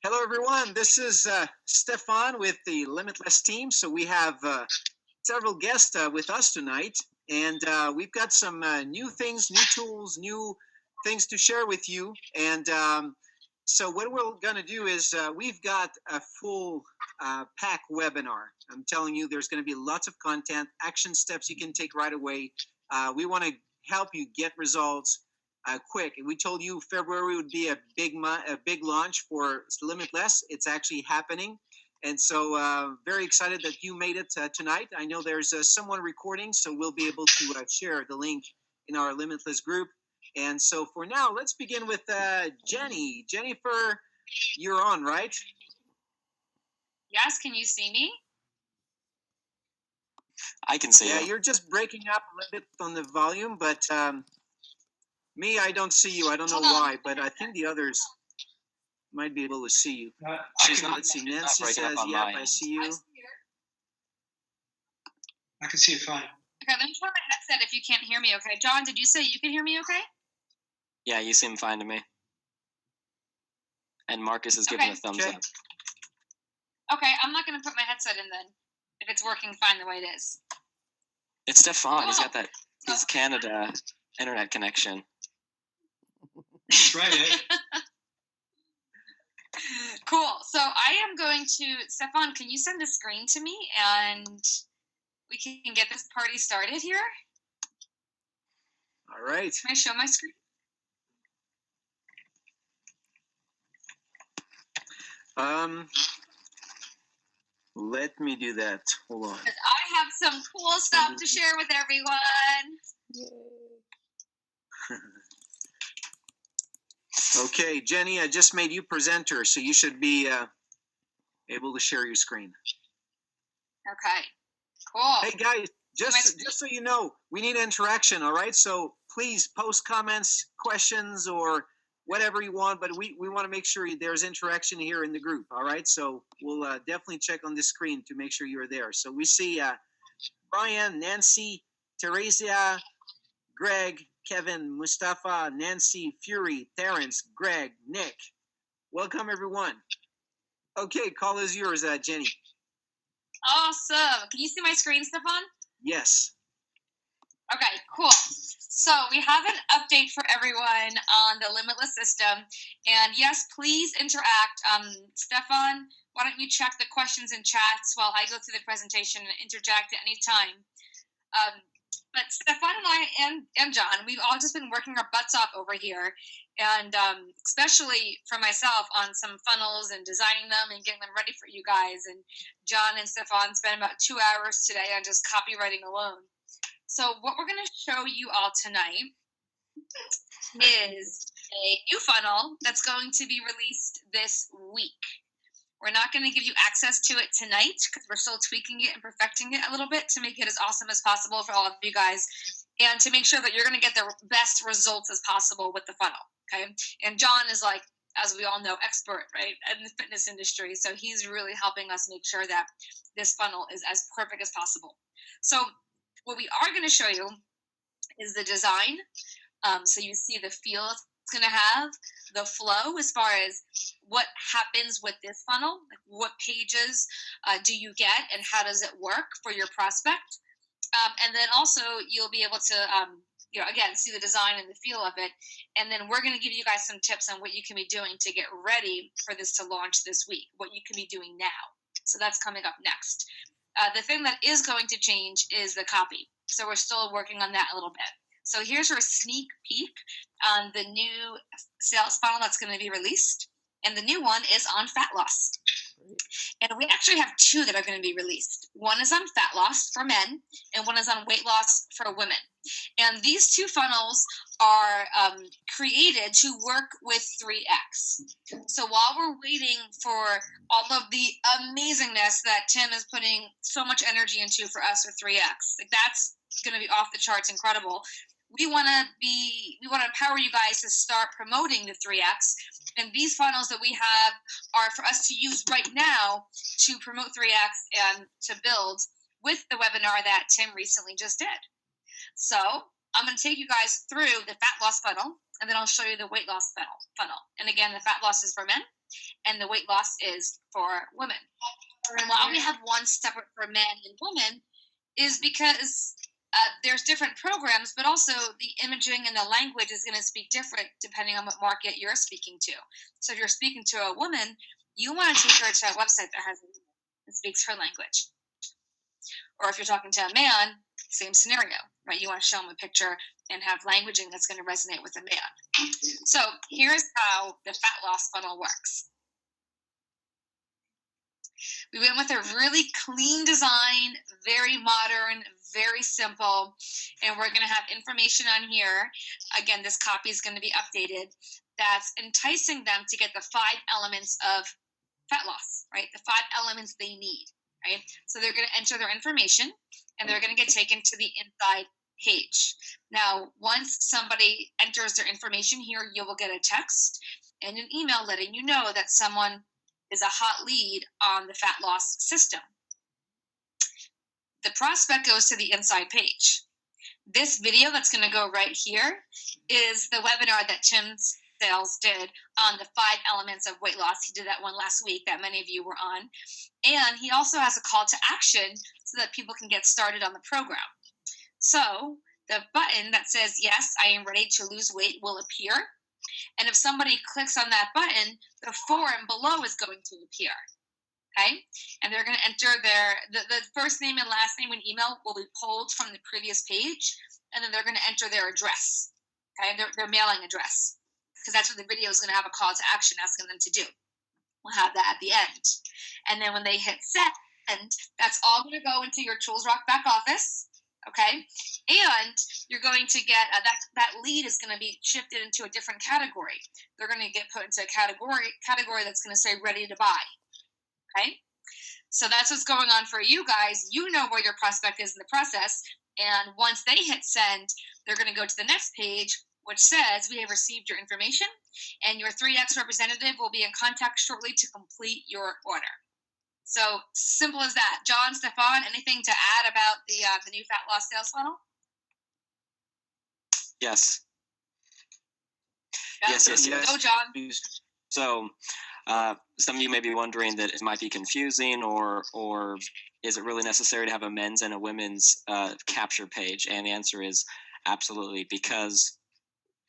Hello, everyone. This is Stefan with the Limitless team. So we have several guests with us tonight, and we've got some new things, new tools, new things to share with you. And so what we're going to do is we've got a full pack webinar. I'm telling you, there's going to be lots of content, action steps you can take right away. We want to help you get results quick. And we told you February would be a big launch for Limitless. It's actually happening. And so very excited that you made it tonight. I know there's someone recording, so we'll be able to share the link in our Limitless group. And so for now, let's begin with Jenny. Jennifer, you're on, right? Yes, can you see me? I can see Yeah, you. you're just breaking up a little bit on the volume, but me, I don't see you. I don't know why, but I think the others might be able to see you. She's not. Let's see. Nancy says, "Yep, I see you." I can see it fine. Okay, let me try my headset if you can't hear me, okay? John, did you say you can hear me okay? Yeah, you seem fine to me. And Marcus is giving a thumbs up. Okay, I'm not going to put my headset in then, if it's working fine the way it is. It's Stefan. He's got that his Canada internet connection. That's right, eh? Cool. So I am going to, Stefan, can you send the screen to me and we can get this party started here? All right. Can I show my screen? Let me do that. Hold on. 'Cause I have some cool stuff to share with everyone. Okay, Jenny, I just made you presenter, so you should be able to share your screen. Okay, cool. Hey, guys, just so you know, we need interaction, all right? So please post comments, questions, or whatever you want, but we want to make sure there's interaction here in the group, all right? So we'll definitely check on the screen to make sure you're there. So we see Brian, Nancy, Teresia, Greg, Kevin, Mustafa, Nancy, Fury, Terrence, Greg, Nick. Welcome, everyone. Okay, call is yours, Jenny. Awesome. Can you see my screen, Stefan? Yes. Okay, cool. So we have an update for everyone on the Limitless system. And yes, please interact. Stefan, why don't you check the questions and chats while I go through the presentation and interject at any time. But Stefan and I and John, we've all just been working our butts off over here. And especially for myself on some funnels and designing them and getting them ready for you guys. And John and Stefan spent about 2 hours today on just copywriting alone. So what we're going to show you all tonight is a new funnel that's going to be released this week. We're not going to give you access to it tonight because we're still tweaking it and perfecting it a little bit to make it as awesome as possible for all of you guys and to make sure that you're going to get the best results as possible with the funnel, okay? And John is, like, as we all know, expert, right, in the fitness industry. So he's really helping us make sure that this funnel is as perfect as possible. So what we are going to show you is the design. So you see the feel it's going to have, the flow as far as what happens with this funnel, like what pages do you get and how does it work for your prospect. And then also you'll be able to, again, see the design and the feel of it. And then we're going to give you guys some tips on what you can be doing to get ready for this to launch this week, what you can be doing now. So that's coming up next. The thing that is going to change is the copy. So we're still working on that a little bit. So here's our sneak peek on the new sales funnel that's going to be released. And the new one is on fat loss. And we actually have two that are going to be released. One is on fat loss for men, and one is on weight loss for women. And these two funnels are created to work with 3X. So while we're waiting for all of the amazingness that Tim is putting so much energy into for us with 3X, like that's going to be off the charts incredible. We want to empower you guys to start promoting the 3X. And these funnels that we have are for us to use right now to promote 3X and to build with the webinar that Tim recently just did. So I'm going to take you guys through the fat loss funnel, and then I'll show you the weight loss funnel. And again, the fat loss is for men, and the weight loss is for women. And why we have one separate for men and women is because there's different programs, but also the imaging and the language is going to speak different depending on what market you're speaking to. So if you're speaking to a woman, you want to take her to a website that speaks her language. Or if you're talking to a man, same scenario, right? You want to show him a picture and have languaging that's going to resonate with a man. So here's how the fat loss funnel works. We went with a really clean design, very modern, very simple, and we're going to have information on here. Again, this copy is going to be updated. That's enticing them to get the 5 elements of fat loss, right? The 5 elements they need, right? So they're going to enter their information, and they're going to get taken to the inside page. Now, once somebody enters their information here, you will get a text and an email letting you know that someone is a hot lead on the fat loss system. The prospect goes to the inside page. This video that's going to go right here is the webinar that Tim Sales did on the 5 elements of weight loss. He did that one last week that many of you were on. And he also has a call to action so that people can get started on the program. So the button that says, yes, I am ready to lose weight will appear. And if somebody clicks on that button, the form below is going to appear, okay? And they're going to enter the first name and last name and email will be pulled from the previous page, and then they're going to enter their address, okay, their mailing address, because that's what the video is going to have a call to action asking them to do. We'll have that at the end. And then when they hit send, that's all going to go into your Tools Rock back office. Okay, and you're going to get that lead is going to be shifted into a different category. They're going to get put into a category that's going to say ready to buy. Okay, so that's what's going on for you guys. You know where your prospect is in the process, and once they hit send, they're going to go to the next page, which says we have received your information, and your 3X representative will be in contact shortly to complete your order. So simple as that. John, Stefan, anything to add about the new fat loss sales funnel? Yes. Yeah. Yes. Go, John. So some of you may be wondering that it might be confusing, or is it really necessary to have a men's and a women's capture page? And the answer is absolutely, because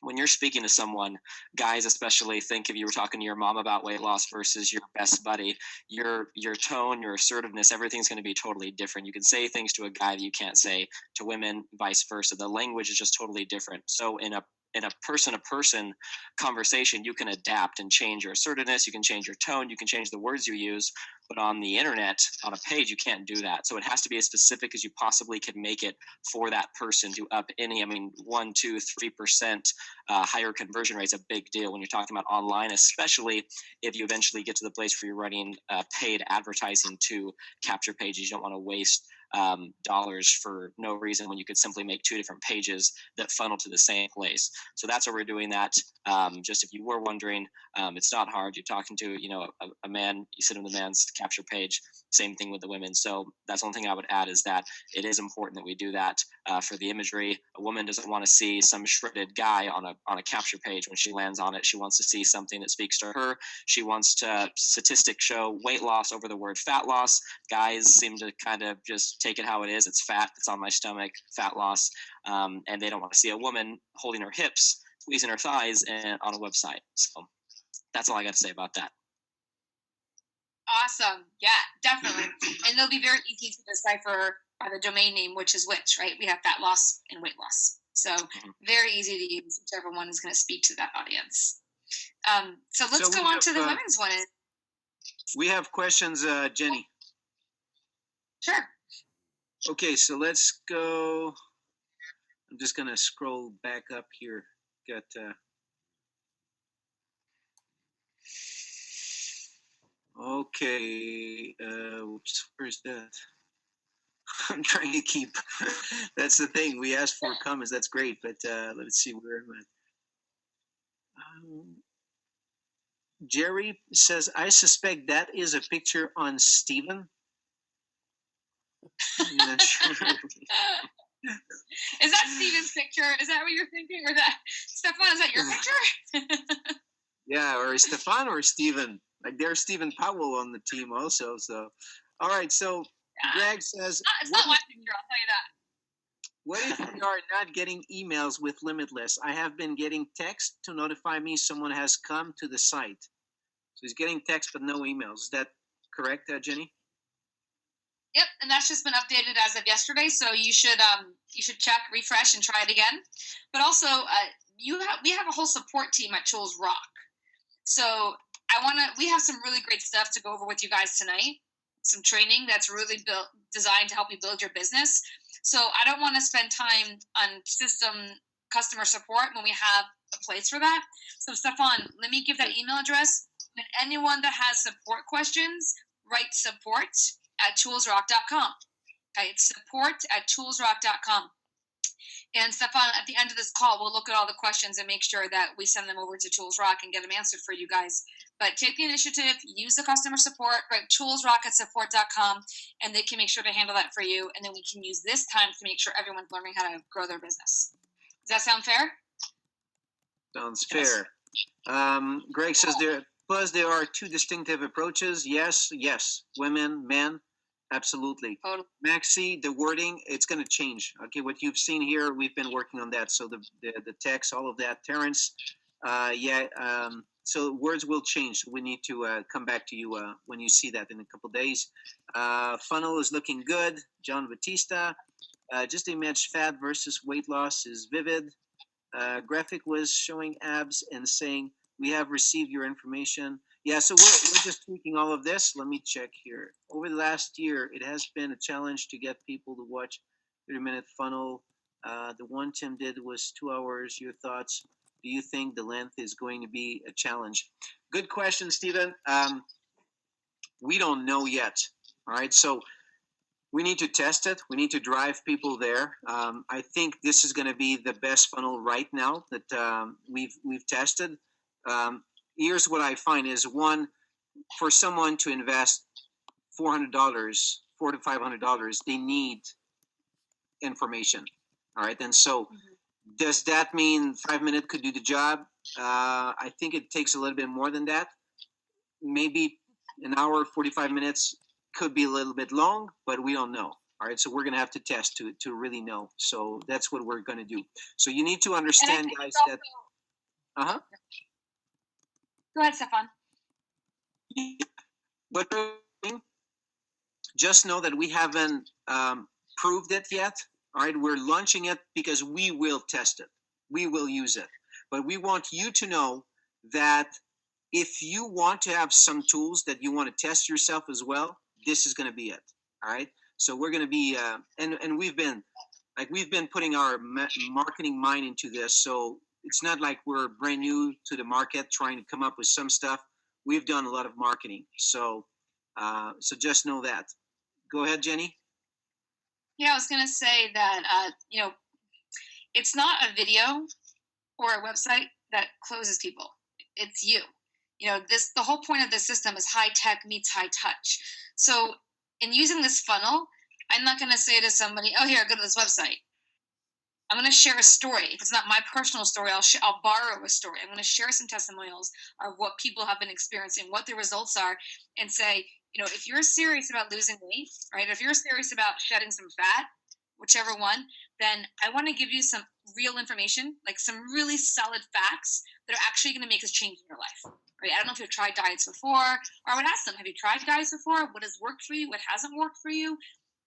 when you're speaking to someone, guys especially, think if you were talking to your mom about weight loss versus your best buddy, your tone, your assertiveness, everything's going to be totally different. You can say things to a guy that you can't say to women, vice versa. The language is just totally different. So in a person-to-person conversation, you can adapt and change your assertiveness, you can change your tone, you can change the words you use, but on the internet, on a page, you can't do that. So it has to be as specific as you possibly can make it for that person to up any, 1, 2, 3% higher conversion rate is a big deal when you're talking about online, especially if you eventually get to the place where you're running paid advertising to capture pages. You don't want to waste dollars for no reason when you could simply make 2 different pages that funnel to the same place. So that's why we're doing that. Just if you were wondering, it's not hard. You're talking to a man, you sit on the man's capture page, same thing with the women. So that's one thing I would add, is that it is important that we do that for the imagery. A woman doesn't want to see some shredded guy on a capture page when she lands on it. She wants to see something that speaks to her. She wants to statistics show weight loss over the word fat loss. Guys seem to kind of just take it how it is. It's fat, it's on my stomach, fat loss. And they don't want to see a woman holding her hips, squeezing her thighs on a website. So that's all I got to say about that. Awesome. Yeah, definitely. And they'll be very easy to decipher by the domain name, which is which, right? We have fat loss and weight loss. So very easy to use, whichever one is going to speak to that audience. So let's go on to the women's one. We have questions, Jenny. Sure. Okay, so let's go. I'm just going to scroll back up here. Got okay. Whoops, where's that? I'm trying to keep. That's the thing. We asked for comments. That's great, but let's see where am I. Jerry says, I suspect that is a picture on Steven. I'm not sure. Is Is that Steven's picture? Is that what you're thinking? Or that Stefan, is that your picture? Yeah, or Stefan or Steven. Like there's Stephen Powell on the team also. So, all right. So Greg says, it's not my picture, I'll tell you that. what if we are not getting emails with Limitless? I have been getting text to notify me someone has come to the site. So he's getting text but no emails. Is that correct, Jenny? Yep, and that's just been updated as of yesterday. So you should check, refresh, and try it again. But also, we have a whole support team at Tools Rock. So we have some really great stuff to go over with you guys tonight. Some training that's really designed to help you build your business. So I don't want to spend time on customer support when we have a place for that. So Stefan, let me give that email address. And anyone that has support questions, write support@toolsrock.com. Okay, it's support@toolsrock.com. And Stefan, at the end of this call, we'll look at all the questions and make sure that we send them over to Tools Rock and get them answered for you guys. But take the initiative, use the customer support, write toolsrock@support.com, and they can make sure to handle that for you. And then we can use this time to make sure everyone's learning how to grow their business. Does that sound fair? Sounds fair. Greg says there are two distinctive approaches. Yes, women, men. Absolutely. Totally. Maxi, the wording, it's going to change. Okay, what you've seen here, we've been working on that. So the text, all of that. Terrence, so words will change. We need to come back to you when you see that in a couple days. Funnel is looking good. John Batista, just image fat versus weight loss is vivid. Graphic was showing abs and saying, we have received your information. Yeah, so we're just tweaking all of this. Let me check here. Over the last year, it has been a challenge to get people to watch 30-minute funnel. The one Tim did was 2 hours. Your thoughts? Do you think the length is going to be a challenge? Good question, Stephen. We don't know yet. All right, so we need to test it. We need to drive people there. I think this is going to be the best funnel right now that we've tested. Here's what I find is, one, for someone to invest $400, $400 to $500, they need information. All right. And so does that mean 5 minutes could do the job? I think it takes a little bit more than that. Maybe an hour, 45 minutes could be a little bit long, but we don't know. All right. So we're going to have to test to really know. So that's what we're going to do. So you need to understand, guys, that. Go ahead, Stefan. But just know that we haven't proved it yet. All right, we're launching it because we will test it. We will use it. But we want you to know that if you want to have some tools that you want to test yourself as well, this is going to be it. All right. So we're going to be, and we've been putting our marketing mind into this. So it's not like we're brand new to the market trying to come up with some stuff. We've done a lot of marketing. So just know that. Go ahead, Jenny. Yeah, I was going to say that, it's not a video or a website that closes people. It's you. The whole point of this system is high tech meets high touch. So in using this funnel, I'm not going to say to somebody, oh, here, go to this website. I'm going to share a story. If it's not my personal story, I'll borrow a story. I'm going to share some testimonials of what people have been experiencing, what the results are, and say, if you're serious about losing weight, right? If you're serious about shedding some fat, whichever one, then I want to give you some real information, like some really solid facts that are actually going to make a change in your life, right? I don't know if you've tried diets before, or I would ask them, have you tried diets before? What has worked for you? What hasn't worked for you?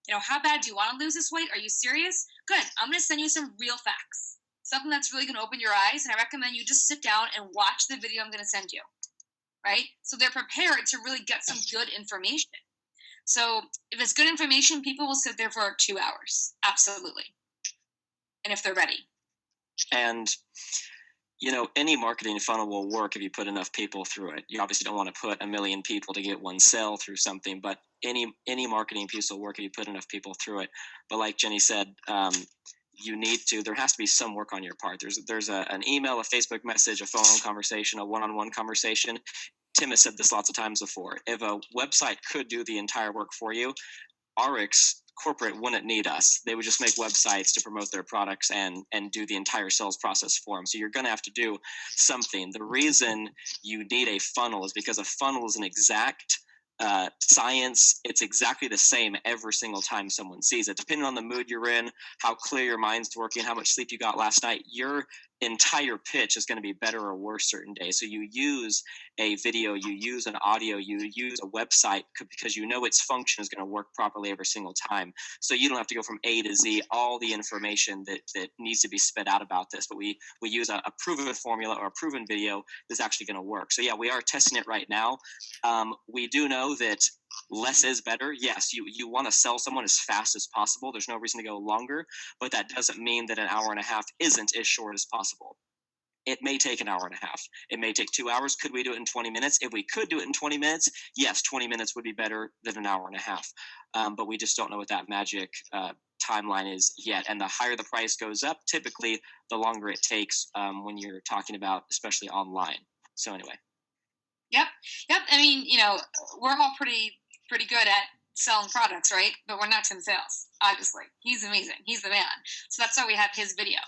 How bad do you want to lose this weight? Are you serious? Good. I'm going to send you some real facts, something that's really going to open your eyes. And I recommend you just sit down and watch the video I'm going to send you, right? So they're prepared to really get some good information. So if it's good information, people will sit there for 2 hours. Absolutely. And if they're ready. And, any marketing funnel will work if you put enough people through it. You obviously don't want to put 1 million people to get one sale through something, but any marketing piece will work if you put enough people through it. But like Jenny said, there has to be some work on your part. There's an email, a Facebook message, a phone conversation, a one-on-one conversation. Tim has said this lots of times before. If a website could do the entire work for you, RX corporate wouldn't need us. They would just make websites to promote their products and do the entire sales process for them. So you're going to have to do something. The reason you need a funnel is because a funnel is an exact science. It's exactly the same every single time someone sees it. Depending on the mood you're in, how clear your mind's working, how much sleep you got last night, your entire pitch is going to be better or worse certain days. So you use a video, you use an audio, you use a website because you know its function is going to work properly every single time. So you don't have to go from A to Z, all the information that needs to be spit out about this. But we use a proven formula or a proven video that's actually going to work. So yeah, we are testing it right now. We do know that less is better. Yes, you want to sell someone as fast as possible. There's no reason to go longer, but that doesn't mean that an hour and a half isn't as short as possible. It may take an hour and a half. It may take 2 hours. Could we do it in 20 minutes? If we could do it in 20 minutes, yes, 20 minutes would be better than an hour and a half. But we just don't know what that magic timeline is yet. And the higher the price goes up, typically the longer it takes when you're talking about, especially online. So anyway. Yep. I mean, we're all pretty good at selling products, right? But we're not Tim Sales, obviously. He's amazing. He's the man. So that's why we have his video.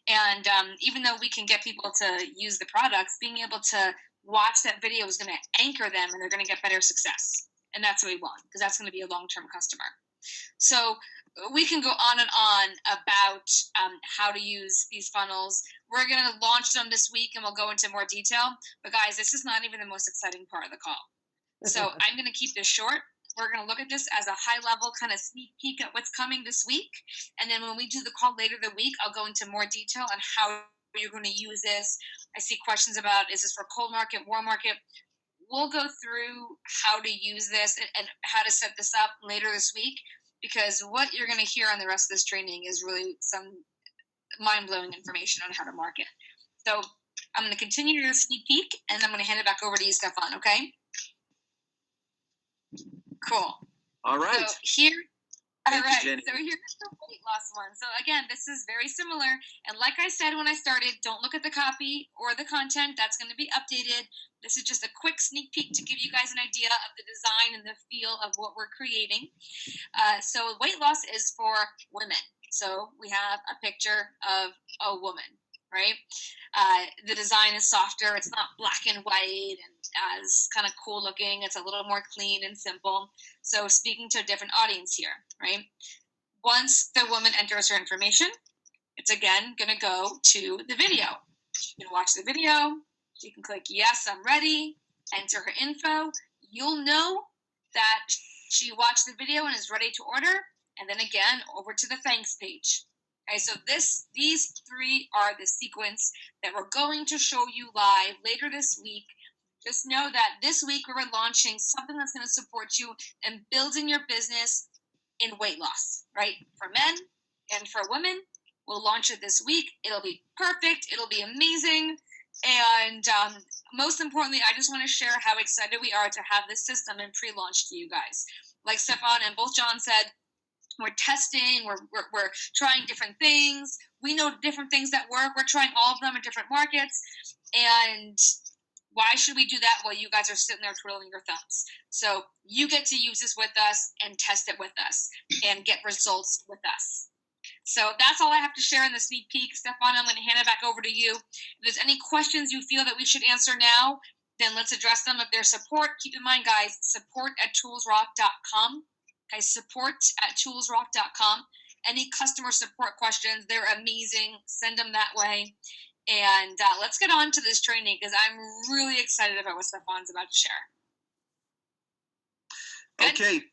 And even though we can get people to use the products, being able to watch that video is going to anchor them and they're going to get better success. And that's what we want, because that's going to be a long-term customer. So we can go on and on about how to use these funnels. We're going to launch them this week and we'll go into more detail. But guys, this is not even the most exciting part of the call. So I'm going to keep this short. We're going to look at this as a high-level kind of sneak peek at what's coming this week. And then when we do the call later the week, I'll go into more detail on how you're going to use this. I see questions about, is this for cold market, warm market? We'll go through how to use this and how to set this up later this week, because what you're going to hear on the rest of this training is really some mind-blowing information on how to market. So I'm going to continue your sneak peek, and I'm going to hand it back over to you, Stefan, okay? Cool. All right. So here's the weight loss one. So again, this is very similar. And like I said when I started, don't look at the copy or the content. That's going to be updated. This is just a quick sneak peek to give you guys an idea of the design and the feel of what we're creating. So weight loss is for women. So we have a picture of a woman, right? The design is softer. It's not black and white and as kind of cool looking. It's a little more clean and simple. So speaking to a different audience here, right? Once the woman enters her information, it's again going to go to the video. She can watch the video. She can click, yes, I'm ready, enter her info. You'll know that she watched the video and is ready to order. And then again, over to the thanks page. Okay, so these three are the sequence that we're going to show you live later this week. Just know that this week we're launching something that's going to support you in building your business in weight loss, right? For men and for women. We'll launch it this week. It'll be perfect. It'll be amazing. And most importantly, I just want to share how excited we are to have this system in pre-launch to you guys. Like Stefan and both John said, we're testing, we're trying different things. We know different things that work. We're trying all of them in different markets. And why should we do that while you guys are sitting there twiddling your thumbs? So you get to use this with us and test it with us and get results with us. So that's all I have to share in the sneak peek. Stefan, I'm going to hand it back over to you. If there's any questions you feel that we should answer now, then let's address them. If there's support, keep in mind, guys, support@toolsrock.com. Okay, support@toolsrock.com. Any customer support questions, they're amazing. Send them that way. And let's get on to this training because I'm really excited about what Stefan's about to share. Good? Okay,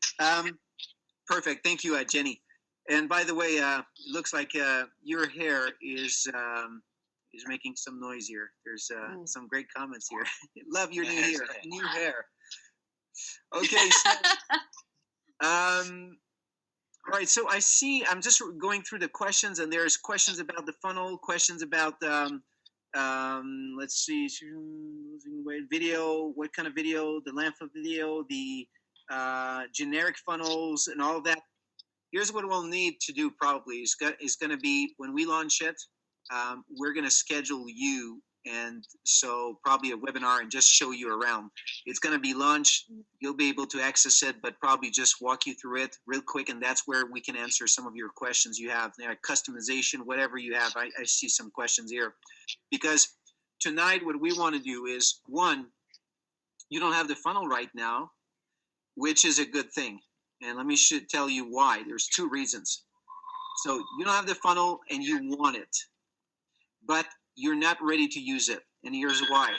perfect. Thank you, Jenny. And by the way, it looks like your hair is making some noise here. There's some great comments here. Love your new hair. Okay. So, all right. So I see. I'm just going through the questions, and there's questions about the funnel, questions about let's see, losing weight video. What kind of video? The length of video, the generic funnels, and all of that. Here's what we'll need to do probably is going to be when we launch it, we're going to schedule you and so probably a webinar and just show you around. It's going to be launched. You'll be able to access it, but probably just walk you through it real quick, and that's where we can answer some of your questions you have. Customization, whatever you have. I see some questions here. Because tonight what we want to do is, one, you don't have the funnel right now, which is a good thing. And let me tell you why. There's two reasons. So you don't have the funnel and you want it, but you're not ready to use it. And here's why.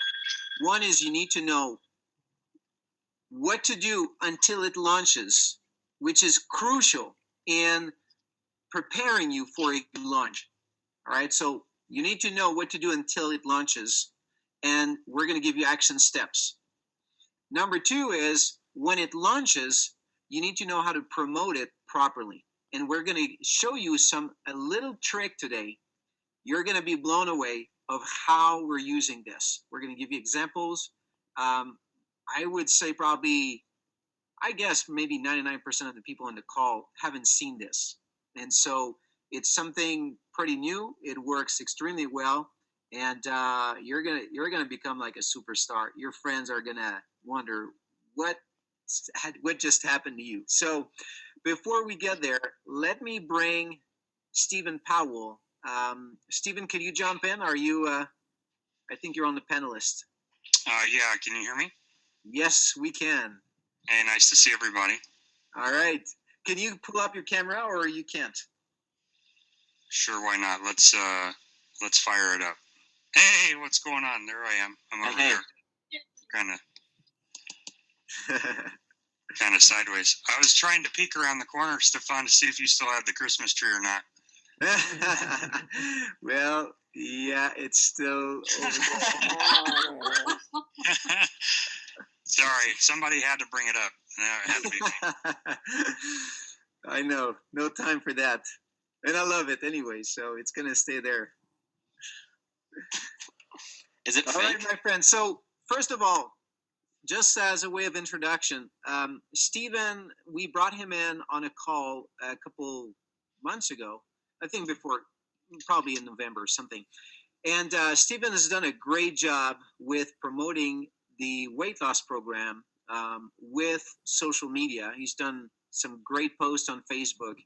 One is you need to know what to do until it launches, which is crucial in preparing you for a launch. All right. So you need to know what to do until it launches. And we're going to give you action steps. Number two is when it launches, you need to know how to promote it properly. And we're going to show you a little trick today. You're going to be blown away of how we're using this. We're going to give you examples. I would say probably, I guess maybe 99% of the people on the call haven't seen this. And so it's something pretty new. It works extremely well. And you're gonna become like a superstar. Your friends are gonna wonder what just happened to you. So before we get there, let me bring Stephen Powell. Stephen, can you jump in? Are you? I think you're on the panelist. Yeah, can you hear me? Yes, we can. Hey, nice to see everybody. All right. Can you pull up your camera, or you can't? Sure, why not? Let's fire it up. Hey, what's going on? There I am. I'm over there. Kind of sideways. I was trying to peek around the corner, Stefan, to see if you still had the Christmas tree or not. Well, yeah, it's still over Sorry, somebody had to bring it up. No, it had to be me. I know. No time for that. And I love it anyway, so it's going to stay there. Is it all fake? right, my friend. So, first of all, just as a way of introduction, Stephen, we brought him in on a call a couple months ago, I think before, probably in November or something. And Stephen has done a great job with promoting the weight loss program with social media. He's done some great posts on Facebook.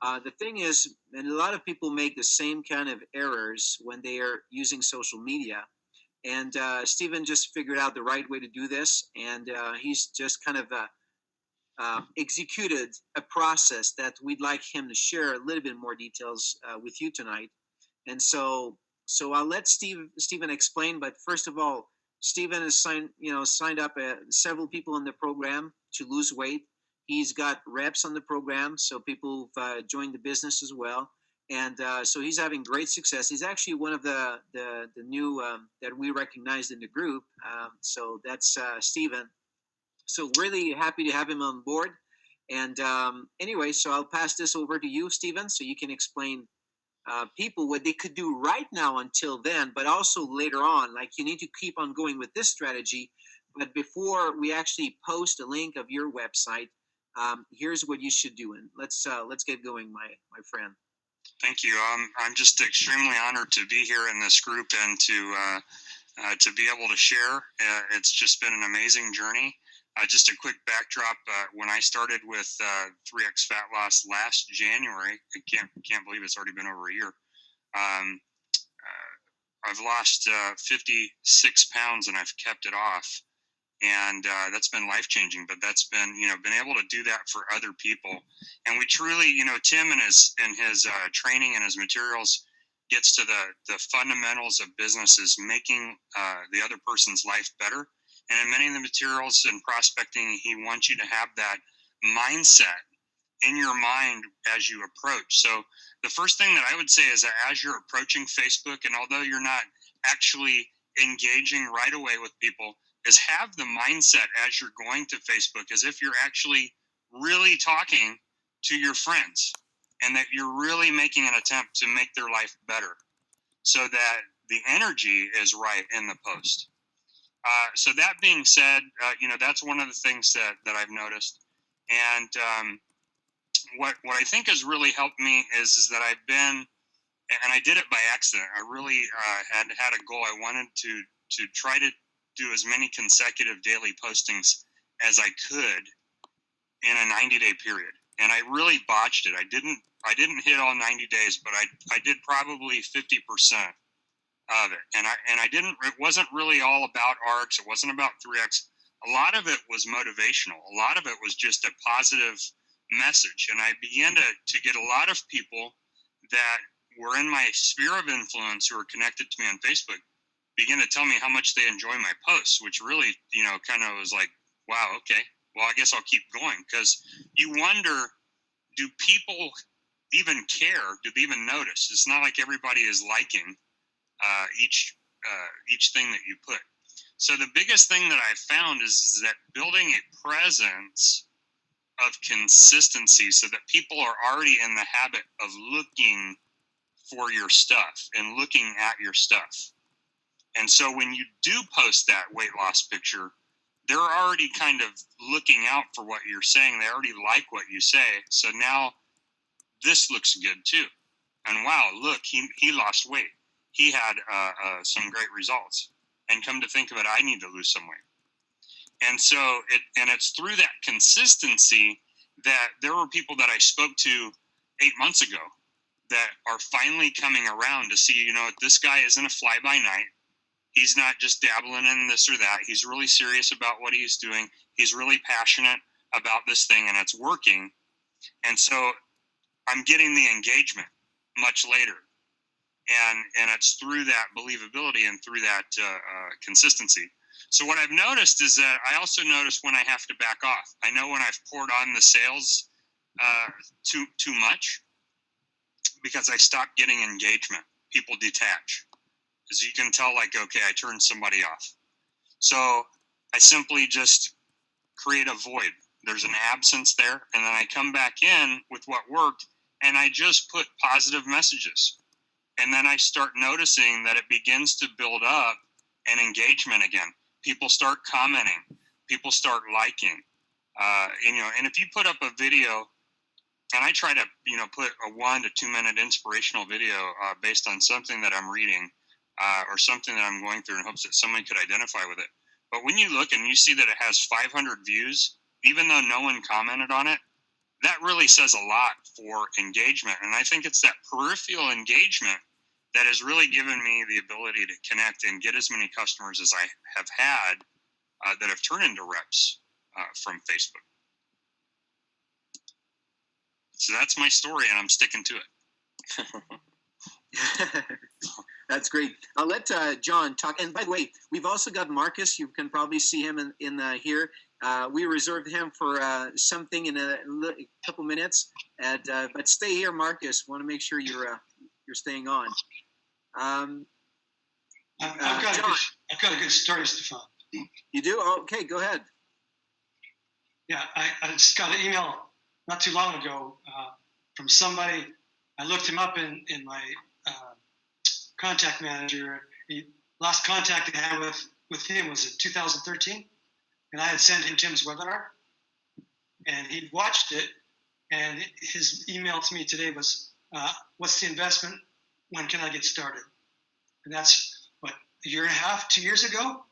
The thing is, and a lot of people make the same kind of errors when they are using social media. And Stephen just figured out the right way to do this. And he's just kind of executed a process that we'd like him to share a little bit more details with you tonight. And so I'll let Stephen explain. But first of all, Stephen has signed up several people in the program to lose weight. He's got reps on the program, so people who've joined the business as well. And so he's having great success. He's actually one of the new that we recognized in the group. So that's Stephen. So really happy to have him on board. And anyway, so I'll pass this over to you, Stephen, so you can explain people what they could do right now until then, but also later on. Like, you need to keep on going with this strategy. But before we actually post a link of your website, here's what you should do. And let's get going, my friend. Thank you. I'm just extremely honored to be here in this group and to be able to share. It's just been an amazing journey. Just a quick backdrop. When I started with 3X Fat Loss last January, I can't believe it's already been over a year. I've lost 56 pounds and I've kept it off. And that's been life-changing, but that's been, been able to do that for other people. And we truly, Tim in his training and his materials gets to the fundamentals of business is making the other person's life better. And in many of the materials and prospecting, he wants you to have that mindset in your mind as you approach. So the first thing that I would say is that as you're approaching Facebook, and although you're not actually engaging right away with people, is have the mindset as you're going to Facebook as if you're actually really talking to your friends and that you're really making an attempt to make their life better so that the energy is right in the post. So that being said, that's one of the things that I've noticed. And what I think has really helped me is that I've been and I did it by accident. I really had a goal. I wanted to try to do as many consecutive daily postings as I could in a 90-day period, and I really botched it. I didn't hit all 90 days, but I did probably 50% of it, and I didn't. It wasn't really all about ARCs. It wasn't about 3X. A lot of it was motivational. A lot of it was just a positive message, and I began to get a lot of people that were in my sphere of influence who are connected to me on Facebook begin to tell me how much they enjoy my posts, which really, kind of was like, wow, okay, well, I guess I'll keep going, because you wonder, do people even care? Do they even notice? It's not like everybody is liking each thing that you put. So the biggest thing that I found is that building a presence of consistency so that people are already in the habit of looking for your stuff and looking at your stuff. And so when you do post that weight loss picture, they're already kind of looking out for what you're saying. They already like what you say. So now this looks good too. And wow, look, he lost weight. He had some great results. And come to think of it, I need to lose some weight. And so it's through that consistency that there were people that I spoke to 8 months ago that are finally coming around to see, this guy isn't a fly by night. He's not just dabbling in this or that. He's really serious about what he's doing. He's really passionate about this thing, and it's working. And so I'm getting the engagement much later. And it's through that believability and through that consistency. So what I've noticed is that I also notice when I have to back off. I know when I've poured on the sales too much, because I stop getting engagement. People detach. As you can tell, like, okay, I turned somebody off. So I simply just create a void. There's an absence there, and then I come back in with what worked, and I just put positive messages. And then I start noticing that it begins to build up an engagement again. People start commenting. People start liking. And if you put up a video, and I try to, put a 1 to 2 minute inspirational video based on something that I'm reading or something that I'm going through in hopes that someone could identify with it. But when you look and you see that it has 500 views, even though no one commented on it, that really says a lot for engagement. And I think it's that peripheral engagement that has really given me the ability to connect and get as many customers as I have had that have turned into reps from Facebook. So that's my story, and I'm sticking to it. That's great. I'll let John talk. And by the way, we've also got Marcus. You can probably see him in here. We reserved him for something in a couple minutes. But stay here, Marcus. Want to make sure you're staying on. I've got a good story, Stefan. You do? Oh, okay, go ahead. Yeah, I just got an email not too long ago from somebody. I looked him up in my contact manager. Last contact I had with him was in 2013, and I had sent him Tim's webinar, and he watched it, and his email to me today was, what's the investment? When can I get started? And that's, a year and a half, 2 years ago?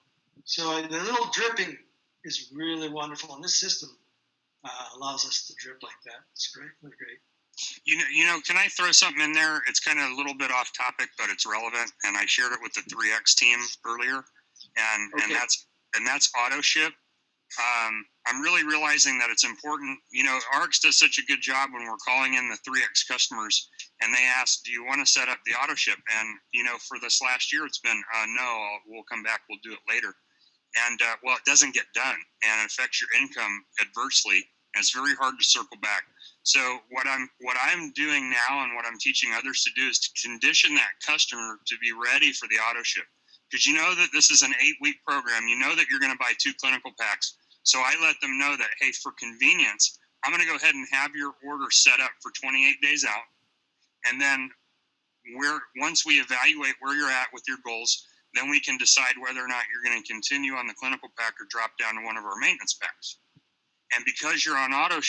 So the little dripping is really wonderful, and this system allows us to drip like that. It's great. Really great. Can I throw something in there? It's kind of a little bit off topic, but it's relevant, and I shared it with the 3X team earlier, and that's auto ship. I'm really realizing that it's important. ARCS does such a good job when we're calling in the 3X customers, and they ask, do you want to set up the auto ship? And, for this last year, it's been, no, we'll come back, we'll do it later. And, it doesn't get done, and it affects your income adversely, and it's very hard to circle back. So what I'm doing now and what I'm teaching others to do is to condition that customer to be ready for the auto ship. Because you know that this is an 8-week program. You know that you're going to buy 2 clinical packs. So I let them know that, hey, for convenience, I'm going to go ahead and have your order set up for 28 days out. And then once we evaluate where you're at with your goals, then we can decide whether or not you're going to continue on the clinical pack or drop down to one of our maintenance packs. And because you're on auto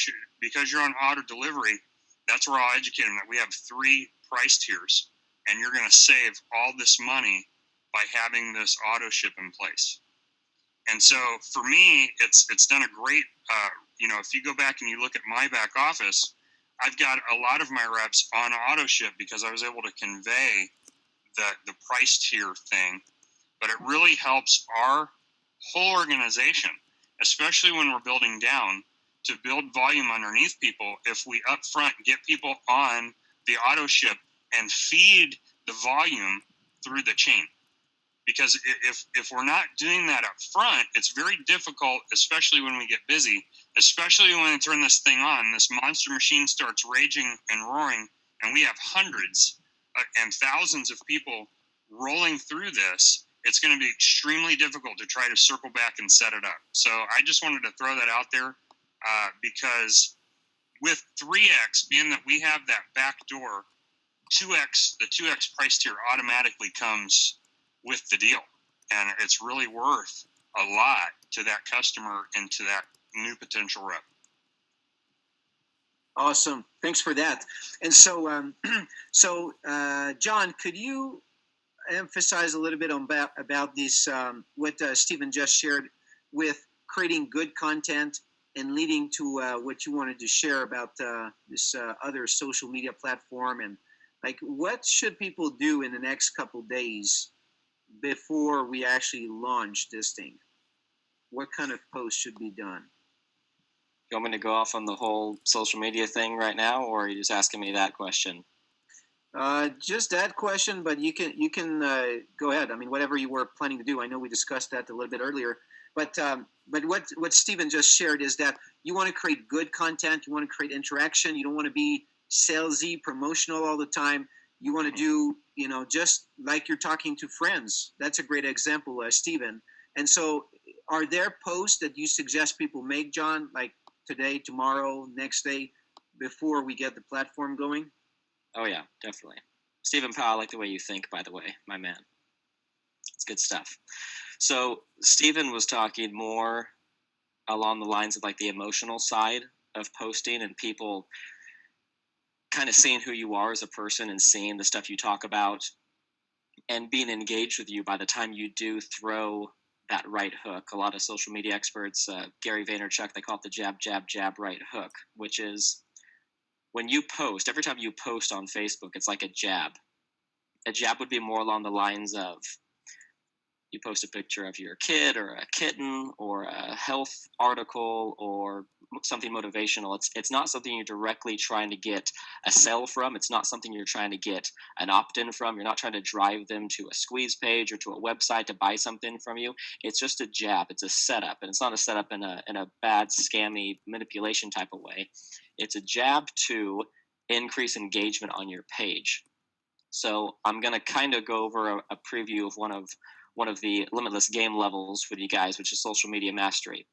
delivery, that's where I'll educate them that we have 3 price tiers. and you're going to save all this money by having this auto ship in place. And so for me, it's done a great, if you go back and you look at my back office, I've got a lot of my reps on auto ship because I was able to convey the price tier thing. But it really helps our whole organization, especially when we're building down, to build volume underneath people. If we up front get people on the auto ship and feed the volume through the chain. Because if we're not doing that up front, it's very difficult, especially when we get busy, especially when we turn this thing on, this monster machine starts raging and roaring, and we have hundreds and thousands of people rolling through this. It's going to be extremely difficult to try to circle back and set it up. So I just wanted to throw that out there because with 3X, being that we have that back door, the 2X price tier automatically comes with the deal. And it's really worth a lot to that customer and to that new potential rep. Awesome. Thanks for that. And so, John, could you emphasize a little bit about this, what Stephen just shared with creating good content and leading to what you wanted to share about this other social media platform, and like what should people do in the next couple days before we actually launch this thing? What kind of post should be done? You want me to go off on the whole social media thing right now, or are you just asking me that question? Just that question, but you can go ahead. I mean, whatever you were planning to do. I know we discussed that a little bit earlier, but what Stephen just shared is that you want to create good content. You want to create interaction. You don't want to be salesy, promotional all the time. You want to do, just like you're talking to friends. That's a great example, Stephen. And so, are there posts that you suggest people make, John, like today, tomorrow, next day, before we get the platform going? Oh, yeah, definitely. Stephen Powell, I like the way you think, by the way, my man. It's good stuff. So Stephen was talking more along the lines of like the emotional side of posting and people kind of seeing who you are as a person and seeing the stuff you talk about and being engaged with you by the time you do throw that right hook. A lot of social media experts, Gary Vaynerchuk, they call it the jab, jab, jab, right hook, which is when you post, every time you post on Facebook, it's like a jab. A jab would be more along the lines of you post a picture of your kid or a kitten or a health article or something motivational. It's not something you're directly trying to get a sell from. It's not something you're trying to get an opt-in from. You're not trying to drive them to a squeeze page or to a website to buy something from you. It's just a jab. It's a setup, and it's not a setup in a bad, scammy manipulation type of way. It's a jab to increase engagement on your page. So I'm going to kind of go over a preview of one of the Limitless game levels with you guys, which is social media mastery.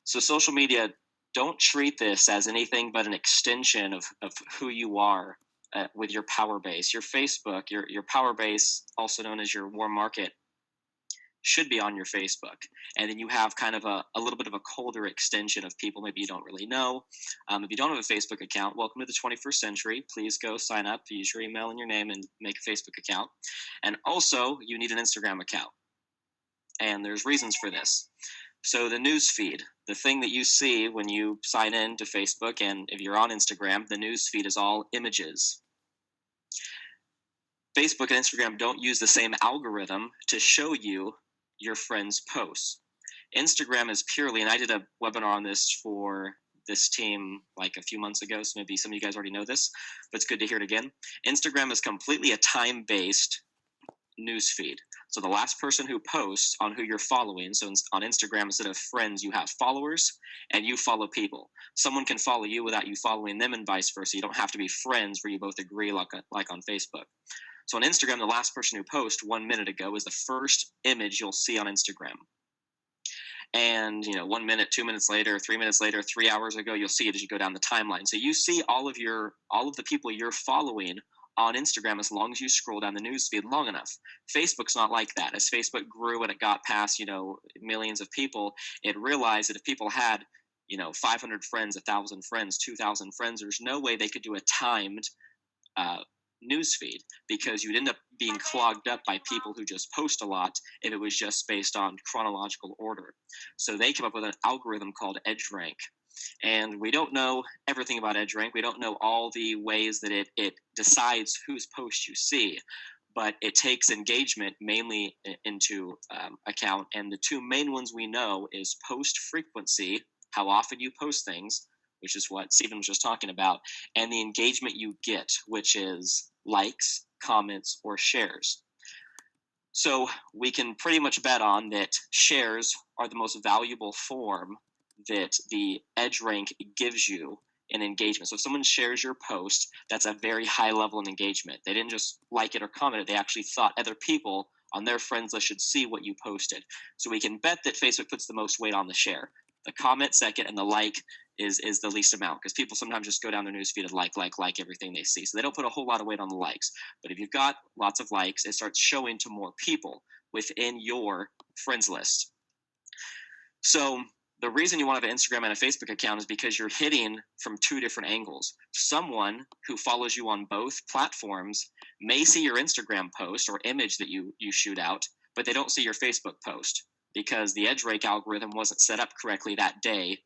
So social media, don't treat this as anything but an extension of who you are with your power base. Your Facebook, your power base, also known as your warm market, should be on your Facebook. And then you have kind of a little bit of a colder extension of people maybe you don't really know. If you don't have a Facebook account, welcome to the 21st century. Please go sign up, use your email and your name, and make a Facebook account. And also, you need an Instagram account. And there's reasons for this. So the news feed, the thing that you see when you sign in to Facebook, and if you're on Instagram, the news feed is all images. Facebook and Instagram don't use the same algorithm to show you your friends' posts. Instagram is purely, and I did a webinar on this for this team like a few months ago, so maybe some of you guys already know this, but it's good to hear it again. Instagram is completely a time-based news feed. So the last person who posts on who you're following, so on Instagram, instead of friends, you have followers, and you follow people. Someone can follow you without you following them, and vice versa. You don't have to be friends where you both agree like on Facebook. So on Instagram, the last person who posted 1 minute ago is the first image you'll see on Instagram. And 1 minute, 2 minutes later, 3 minutes later, 3 hours ago, you'll see it as you go down the timeline. So you see all of the people you're following on Instagram as long as you scroll down the newsfeed long enough. Facebook's not like that. As Facebook grew and it got past millions of people, it realized that if people had 500 friends, 1,000 friends, 2,000 friends, there's no way they could do a timed newsfeed, because you'd end up being clogged up by people who just post a lot if it was just based on chronological order. So they came up with an algorithm called EdgeRank. And we don't know everything about EdgeRank. We don't know all the ways that it decides whose posts you see, but it takes engagement mainly into account. And the two main ones we know is post frequency, how often you post things, which is what Stephen was just talking about, and the engagement you get, which is likes, comments, or shares. So we can pretty much bet on that shares are the most valuable form that the EdgeRank gives you in engagement. So if someone shares your post, that's a very high level of engagement. They didn't just like it or comment it, they actually thought other people on their friends list should see what you posted. So we can bet that Facebook puts the most weight on the share. The comment second, and the like is the least amount, because people sometimes just go down their newsfeed and like everything they see. So they don't put a whole lot of weight on the likes. But if you've got lots of likes, it starts showing to more people within your friends list. So the reason you want to have an Instagram and a Facebook account is because you're hitting from two different angles. Someone who follows you on both platforms may see your Instagram post or image that you shoot out, but they don't see your Facebook post, because the EdgeRank algorithm wasn't set up correctly that day.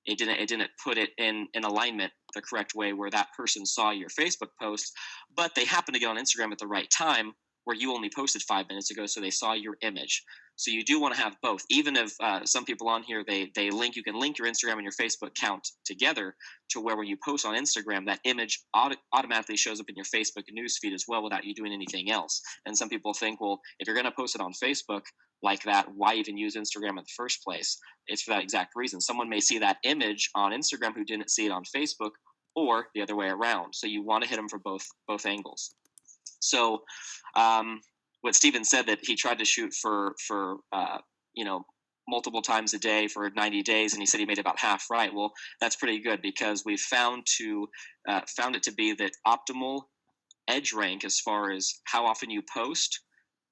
It didn't put it in alignment the correct way where that person saw your Facebook post, but they happened to get on Instagram at the right time where you only posted 5 minutes ago, so they saw your image. So you do want to have both. Even if some people on here, they link, you can link your Instagram and your Facebook account together to where when you post on Instagram, that image automatically shows up in your Facebook newsfeed as well without you doing anything else. And some people think, well, if you're going to post it on Facebook like that, why even use Instagram in the first place? It's for that exact reason. Someone may see that image on Instagram who didn't see it on Facebook, or the other way around. So you want to hit them from both angles. So what Stephen said, that he tried to shoot for multiple times a day for 90 days, and he said he made about half right. Well, that's pretty good, because we've found it to be that optimal EdgeRank, as far as how often you post,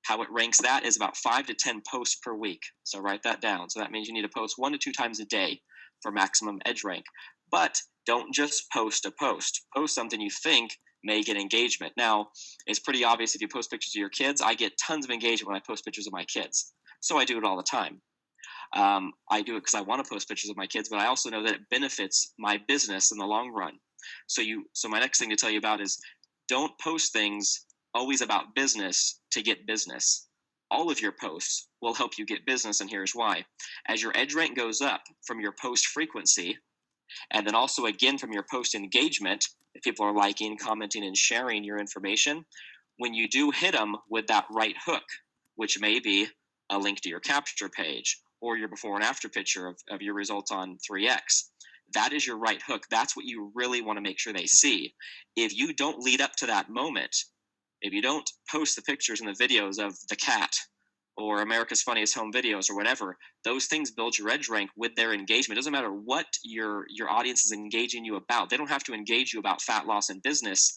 how it ranks that is about 5 to 10 posts per week. So write that down. So that means you need to post 1 to 2 times a day for maximum EdgeRank. But don't just post a post. Post something you think may get engagement. Now, it's pretty obvious if you post pictures of your kids, I get tons of engagement when I post pictures of my kids. So I do it all the time. I do it because I want to post pictures of my kids, but I also know that it benefits my business in the long run. So my next thing to tell you about is, don't post things always about business to get business. All of your posts will help you get business, and here's why. As your EdgeRank goes up from your post frequency, and then also again from your post engagement, if people are liking, commenting, and sharing your information, when you do hit them with that right hook, which may be a link to your capture page or your before and after picture of your results on 3X, that is your right hook. That's what you really want to make sure they see. If you don't lead up to that moment, if you don't post the pictures and the videos of the cat or America's Funniest Home Videos or whatever, those things build your EdgeRank with their engagement. It doesn't matter what your audience is engaging you about. They don't have to engage you about fat loss and business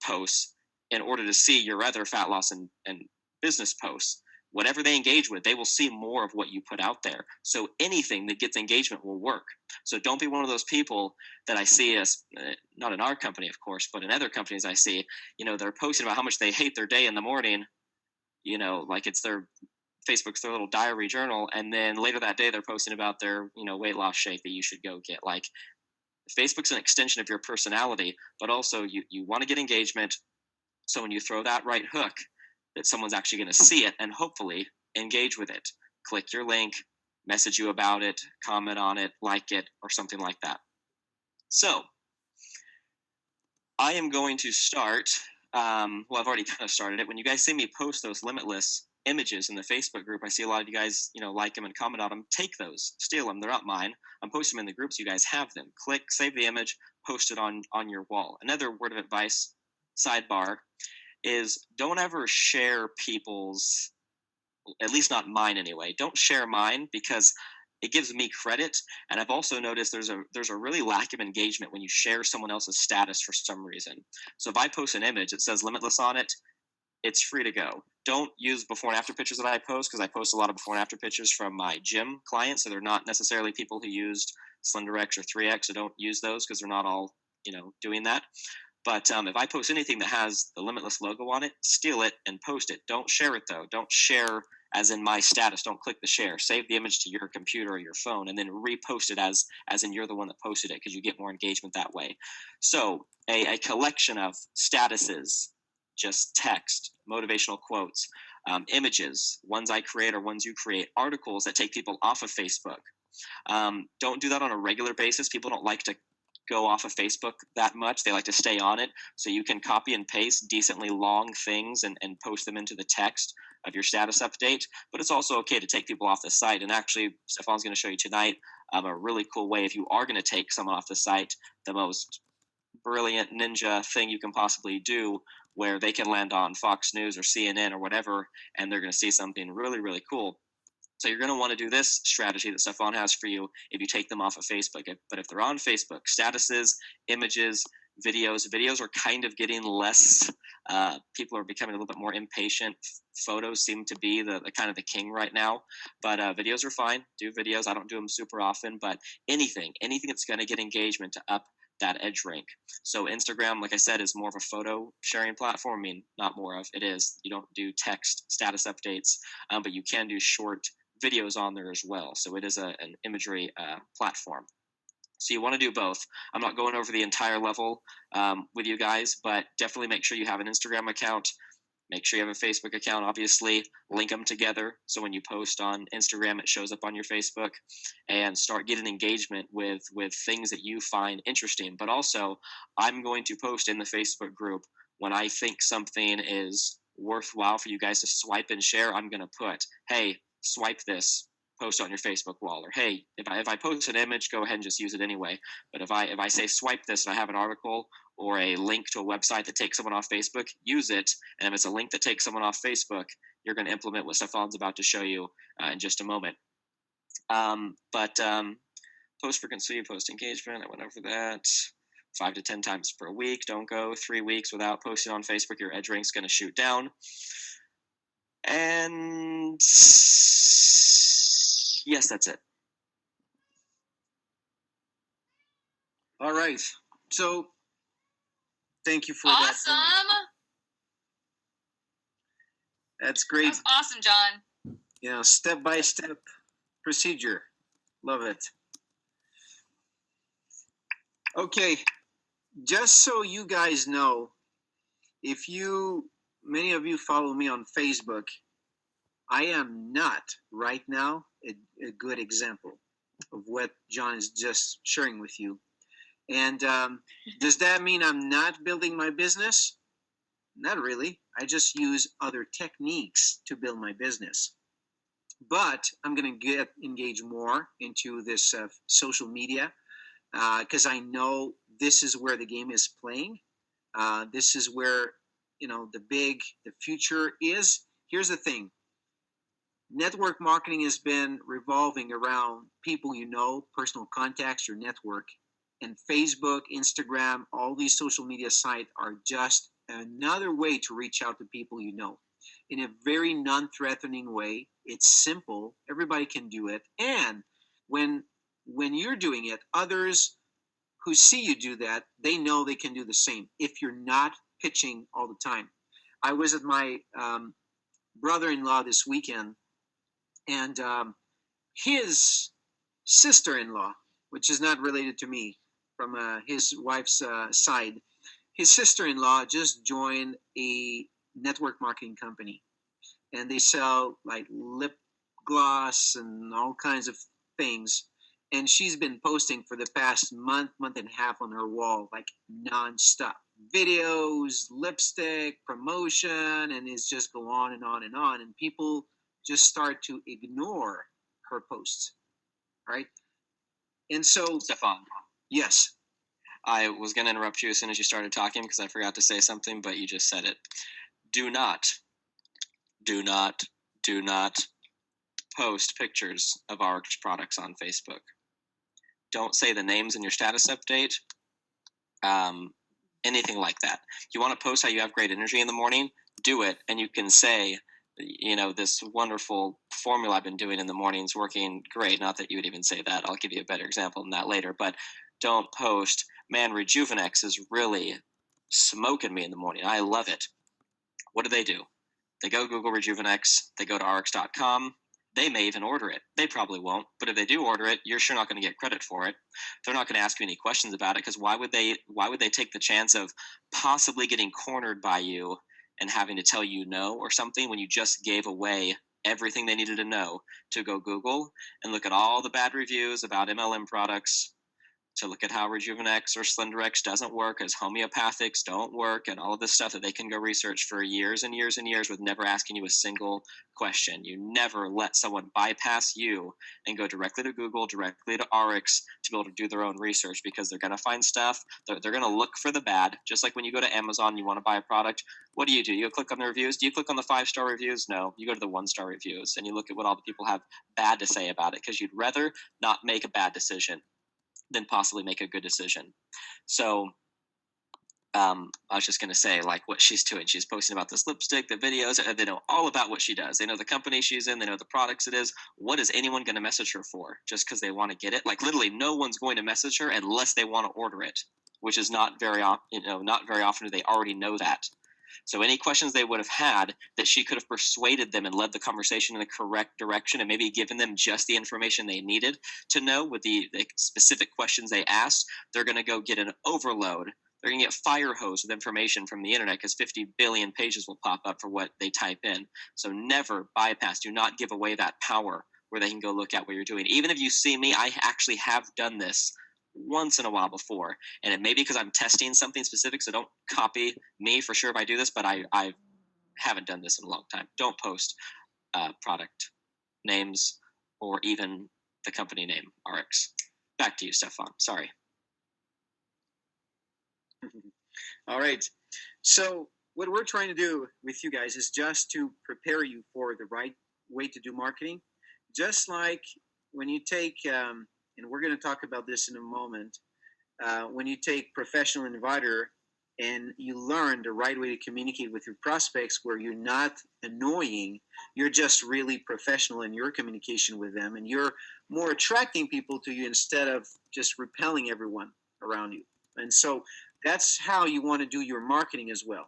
posts in order to see your other fat loss and business posts. Whatever they engage with, they will see more of what you put out there. So anything that gets engagement will work. So don't be one of those people that I see as, not in our company, of course, but in other companies I see, they're posting about how much they hate their day in the morning, like it's Facebook's their little diary journal, and then later that day they're posting about their weight loss shake that you should go get. Like, Facebook's an extension of your personality, but also you want to get engagement. So when you throw that right hook, that someone's actually going to see it and hopefully engage with it. Click your link, message you about it, comment on it, like it, or something like that. So I am going to start. I've already kind of started it. When you guys see me post those Limitless images in the Facebook group, I see a lot of you guys, like them and comment on them. Take those, steal them. They're not mine. I'm posting them in the group so you guys have them. Click, save the image, post it on your wall. Another word of advice, sidebar, is don't ever share people's, at least not mine anyway. Don't share mine, because it gives me credit. And I've also noticed there's a really lack of engagement when you share someone else's status for some reason. So if I post an image that says Limitless on it, it's free to go. Don't use before and after pictures that I post, because I post a lot of before and after pictures from my gym clients. So they're not necessarily people who used SlenderX or 3X. So don't use those, because they're not all, doing that. But if I post anything that has the Limitless logo on it, steal it and post it. Don't share it, though. Don't share as in my status. Don't click the share. Save the image to your computer or your phone and then repost it as in you're the one that posted it, because you get more engagement that way. So a collection of statuses, just text, motivational quotes, images, ones I create or ones you create, articles that take people off of Facebook. Don't do that on a regular basis. People don't like to go off of Facebook that much. They like to stay on it. So you can copy and paste decently long things and post them into the text of your status update. But it's also okay to take people off the site. And actually, Stefan's going to show you tonight a really cool way, if you are going to take someone off the site, the most brilliant ninja thing you can possibly do, where they can land on Fox News or CNN or whatever, and they're going to see something really, really cool. So you're going to want to do this strategy that Stefan has for you if you take them off of Facebook. But if they're on Facebook, statuses, images, videos are kind of getting less. People are becoming a little bit more impatient. Photos seem to be the kind of the king right now. But videos are fine. Do videos. I don't do them super often. But anything that's going to get engagement to up that edge rank. So Instagram, like I said, is more of a photo sharing platform. I mean, not more of, it is. You don't do text status updates, but you can do short videos on there as well. So it is an imagery platform. So you want to do both. I'm not going over the entire level with you guys, but definitely make sure you have an Instagram account. Make sure you have a Facebook account, obviously. Link them together so when you post on Instagram, it shows up on your Facebook, and start getting engagement with things that you find interesting. But also, I'm going to post in the Facebook group when I think something is worthwhile for you guys to swipe and share. I'm going to put, hey, swipe this, post it on your Facebook wall. Or hey, if I post an image, go ahead and just use it anyway. But if I say swipe this and I have an article or a link to a website that takes someone off Facebook, use it. And if it's a link that takes someone off Facebook, you're going to implement what Stefan's about to show you in just a moment. Post frequency, post engagement, I went over that. 5 to 10 times per week. Don't go 3 weeks without posting on Facebook. Your edge rank's going to shoot down. And yes, that's it. All right. So thank you for Awesome. that. That's great. That's awesome, John. You know, step-by-step procedure. Love it. Okay. Just so you guys know, many of you follow me on Facebook, I am not right now a good example of what John is just sharing with you. And does that mean I'm not building my business? Not really. I just use other techniques to build my business. But I'm going to engage more into this social media because I know this is where the game is playing. This is where the future is. Here's the thing. Network marketing has been revolving around people you know, personal contacts, your network. And Facebook, Instagram, all these social media sites are just another way to reach out to people you know in a very non-threatening way. It's simple. Everybody can do it. And when you're doing it, others who see you do that, they know they can do the same if you're not pitching all the time. I was at my brother-in-law this weekend, and his sister-in-law, which is not related to me, from his wife's side, his sister-in-law just joined a network marketing company, and they sell like lip gloss and all kinds of things. And she's been posting for the past month and a half on her wall, like nonstop videos, lipstick, promotion, and it's just go on and on and on. And people just start to ignore her posts, right? And so, Stefan. Yes. I was going to interrupt you as soon as you started talking because I forgot to say something, but you just said it. Do not post pictures of our products on Facebook. Don't say the names in your status update. Anything like that. You want to post how you have great energy in the morning? Do it, and you can say, this wonderful formula I've been doing in the mornings working great. Not that you would even say that. I'll give you a better example than that later. But don't post, man, Rejuvenex is really smoking me in the morning. I love it. What do? They go Google Rejuvenex. They go to rx.com. They may even order it. They probably won't. But if they do order it, you're sure not going to get credit for it. They're not going to ask you any questions about it, because why would they take the chance of possibly getting cornered by you and having to tell you no or something when you just gave away everything they needed to know to go Google and look at all the bad reviews about MLM products, to look at how Rejuvenex or Slenderex doesn't work, as homeopathics don't work, and all of this stuff that they can go research for years and years and years with never asking you a single question. You never let someone bypass you and go directly to Google, directly to RX to be able to do their own research, because they're going to find stuff. They're going to look for the bad. Just like when you go to Amazon and you want to buy a product, what do? You click on the reviews? Do you click on the 5-star reviews? No. You go to the 1-star reviews and you look at what all the people have bad to say about it, because you'd rather not make a bad decision than possibly make a good decision. So I was just going to say, like, what she's doing. She's posting about this lipstick, the videos, and they know all about what she does. They know the company she's in. They know the products it is. What is anyone going to message her for just because they want to get it? Like, literally, no one's going to message her unless they want to order it, which is not very often do they already know that. So any questions they would have had that she could have persuaded them and led the conversation in the correct direction and maybe given them just the information they needed to know with the specific questions they asked, they're going to go get an overload. They're going to get fire hose with information from the internet, because 50 billion pages will pop up for what they type in. So never bypass. Do not give away that power where they can go look at what you're doing. Even if you see me, I actually have done this once in a while before, and it may be because I'm testing something specific, so don't copy me for sure if I do this, but I haven't done this in a long time. Don't post product names or even the company name, RX. Back to you, Stefan. Sorry. All right. So what we're trying to do with you guys is just to prepare you for the right way to do marketing. Just like when you take and we're going to talk about this in a moment, when you take professional inviter and you learn the right way to communicate with your prospects where you're not annoying, you're just really professional in your communication with them, and you're more attracting people to you instead of just repelling everyone around you. And so that's how you want to do your marketing as well,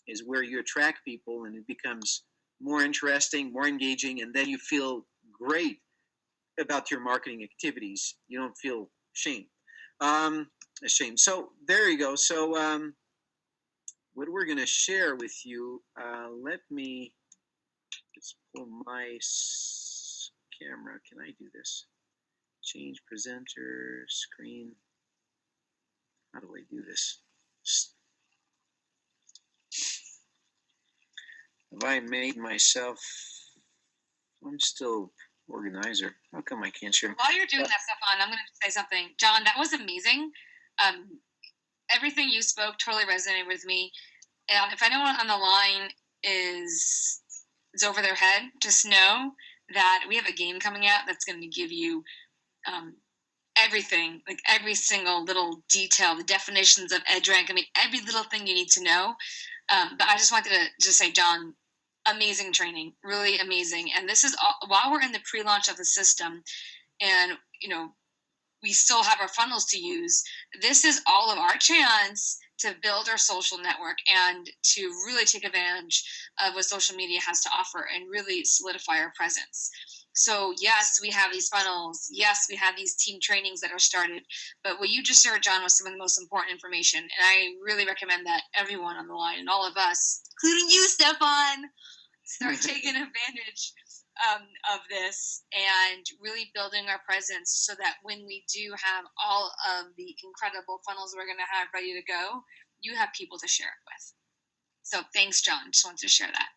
is where you attract people and it becomes more interesting, more engaging, and then you feel great about your marketing activities. You don't feel ashamed. So there you go. So what we're going to share with you, let me just pull my camera. Can I do this? Change presenter screen. How do I do this? Have I made myself? I'm still organizer. How come I can't share? While you're doing that, Stefan, I'm going to say something. John, that was amazing. Everything you spoke totally resonated with me. And if anyone on the line is over their head, just know that we have a game coming out that's going to give you everything, like every single little detail, the definitions of edge rank. I mean, every little thing you need to know. But I just wanted to just say, John, amazing training, really amazing. And this is all, while we're in the pre-launch of the system, and we still have our funnels to use. This is all of our chance to build our social network and to really take advantage of what social media has to offer and really solidify our presence. So yes, we have these funnels. Yes, we have these team trainings that are started. But what you just shared, John, was some of the most important information. And I really recommend that everyone on the line and all of us, including you, Stefan, start taking advantage of this and really building our presence so that when we do have all of the incredible funnels we're going to have ready to go, you have people to share it with. So thanks, John. Just wanted to share that.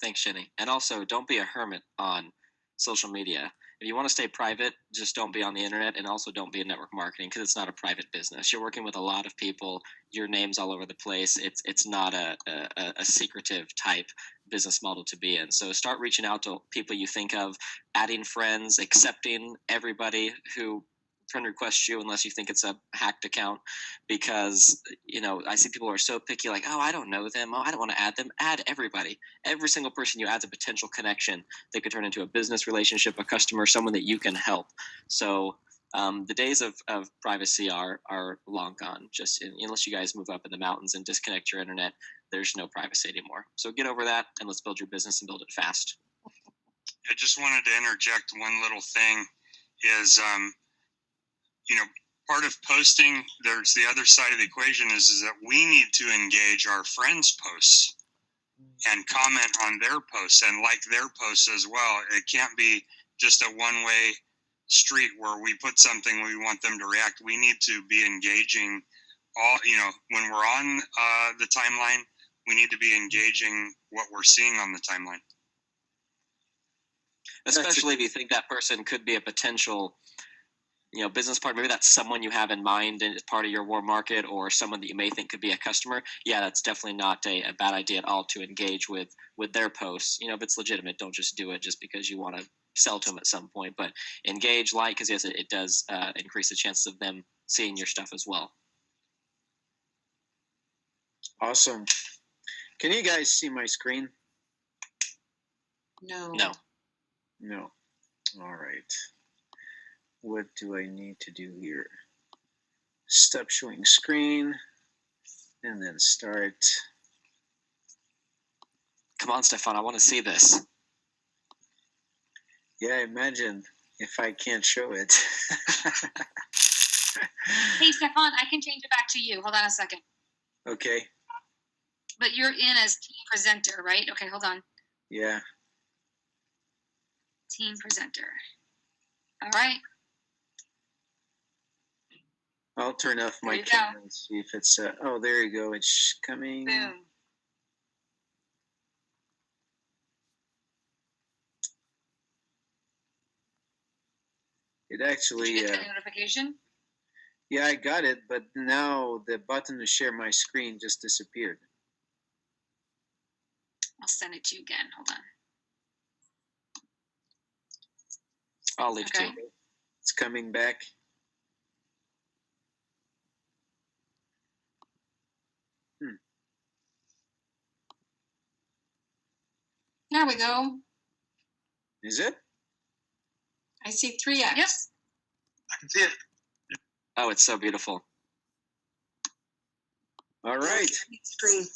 Thanks, Jenny. And also, don't be a hermit on social media. If you want to stay private, just don't be on the internet, and also don't be in network marketing, because it's not a private business. You're working with a lot of people. Your name's all over the place. It's not a secretive type business model to be in. So start reaching out to people you think of, adding friends, accepting everybody who friend requests you unless you think it's a hacked account, because I see people who are so picky, like, oh, I don't know them, oh, I don't want to add them. Add everybody. Every single person you add is a potential connection that could turn into a business relationship, a customer, someone that you can help. So The days of privacy are long gone. Just unless you guys move up in the mountains and disconnect your internet, there's no privacy anymore. So get over that and let's build your business and build it fast. I just wanted to interject one little thing is, part of posting, there's the other side of the equation is that we need to engage our friends' posts and comment on their posts and like their posts as well. It can't be just a one-way street where we put something, we want them to react. We need to be engaging all, when we're on the timeline, we need to be engaging what we're seeing on the timeline. Especially if you think that person could be a potential, business partner. Maybe that's someone you have in mind and it's part of your warm market, or someone that you may think could be a customer. Yeah, that's definitely not a bad idea at all to engage with their posts. If it's legitimate, don't just do it just because you want to sell to them at some point. But engage, because yes, it does increase the chances of them seeing your stuff as well. Awesome. Can you guys see my screen? No. No. All right. What do I need to do here? Stop showing screen and then start. Come on, Stefan, I want to see this. Yeah, imagine if I can't show it. Hey, Stefan, I can change it back to you. Hold on a second. Okay. But you're in as team presenter, right? Okay, hold on. Yeah. Team presenter. All right. I'll turn off my There you camera go. and see if it's. Oh, there you go. It's coming. Boom. It Did actually. you get the notification? Yeah, I got it, but now the button to share my screen just disappeared. I'll send it to you again. Hold on. I'll leave Okay. too. It's coming back. There we go. Is it? I see 3X. Yep. I can see it. Oh, it's so beautiful. All right. Screen.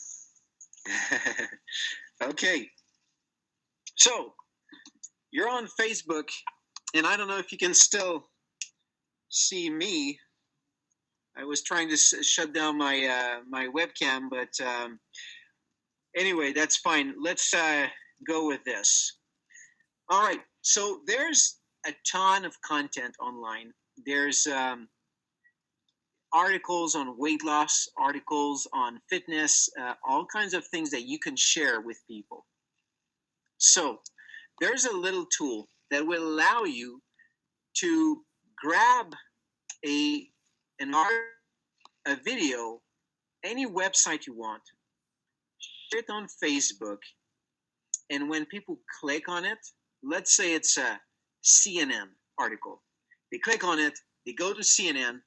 Okay. So you're on Facebook, and I don't know if you can still see me. I was trying to shut down my my webcam, but anyway, that's fine. Let's go with this. All right. So there's a ton of content online. There's articles on weight loss, articles on fitness, all kinds of things that you can share with people. So there's a little tool that will allow you to grab a video, any website you want, share it on Facebook, and when people click on it, let's say it's a CNN article, they click on it, they go to CNN,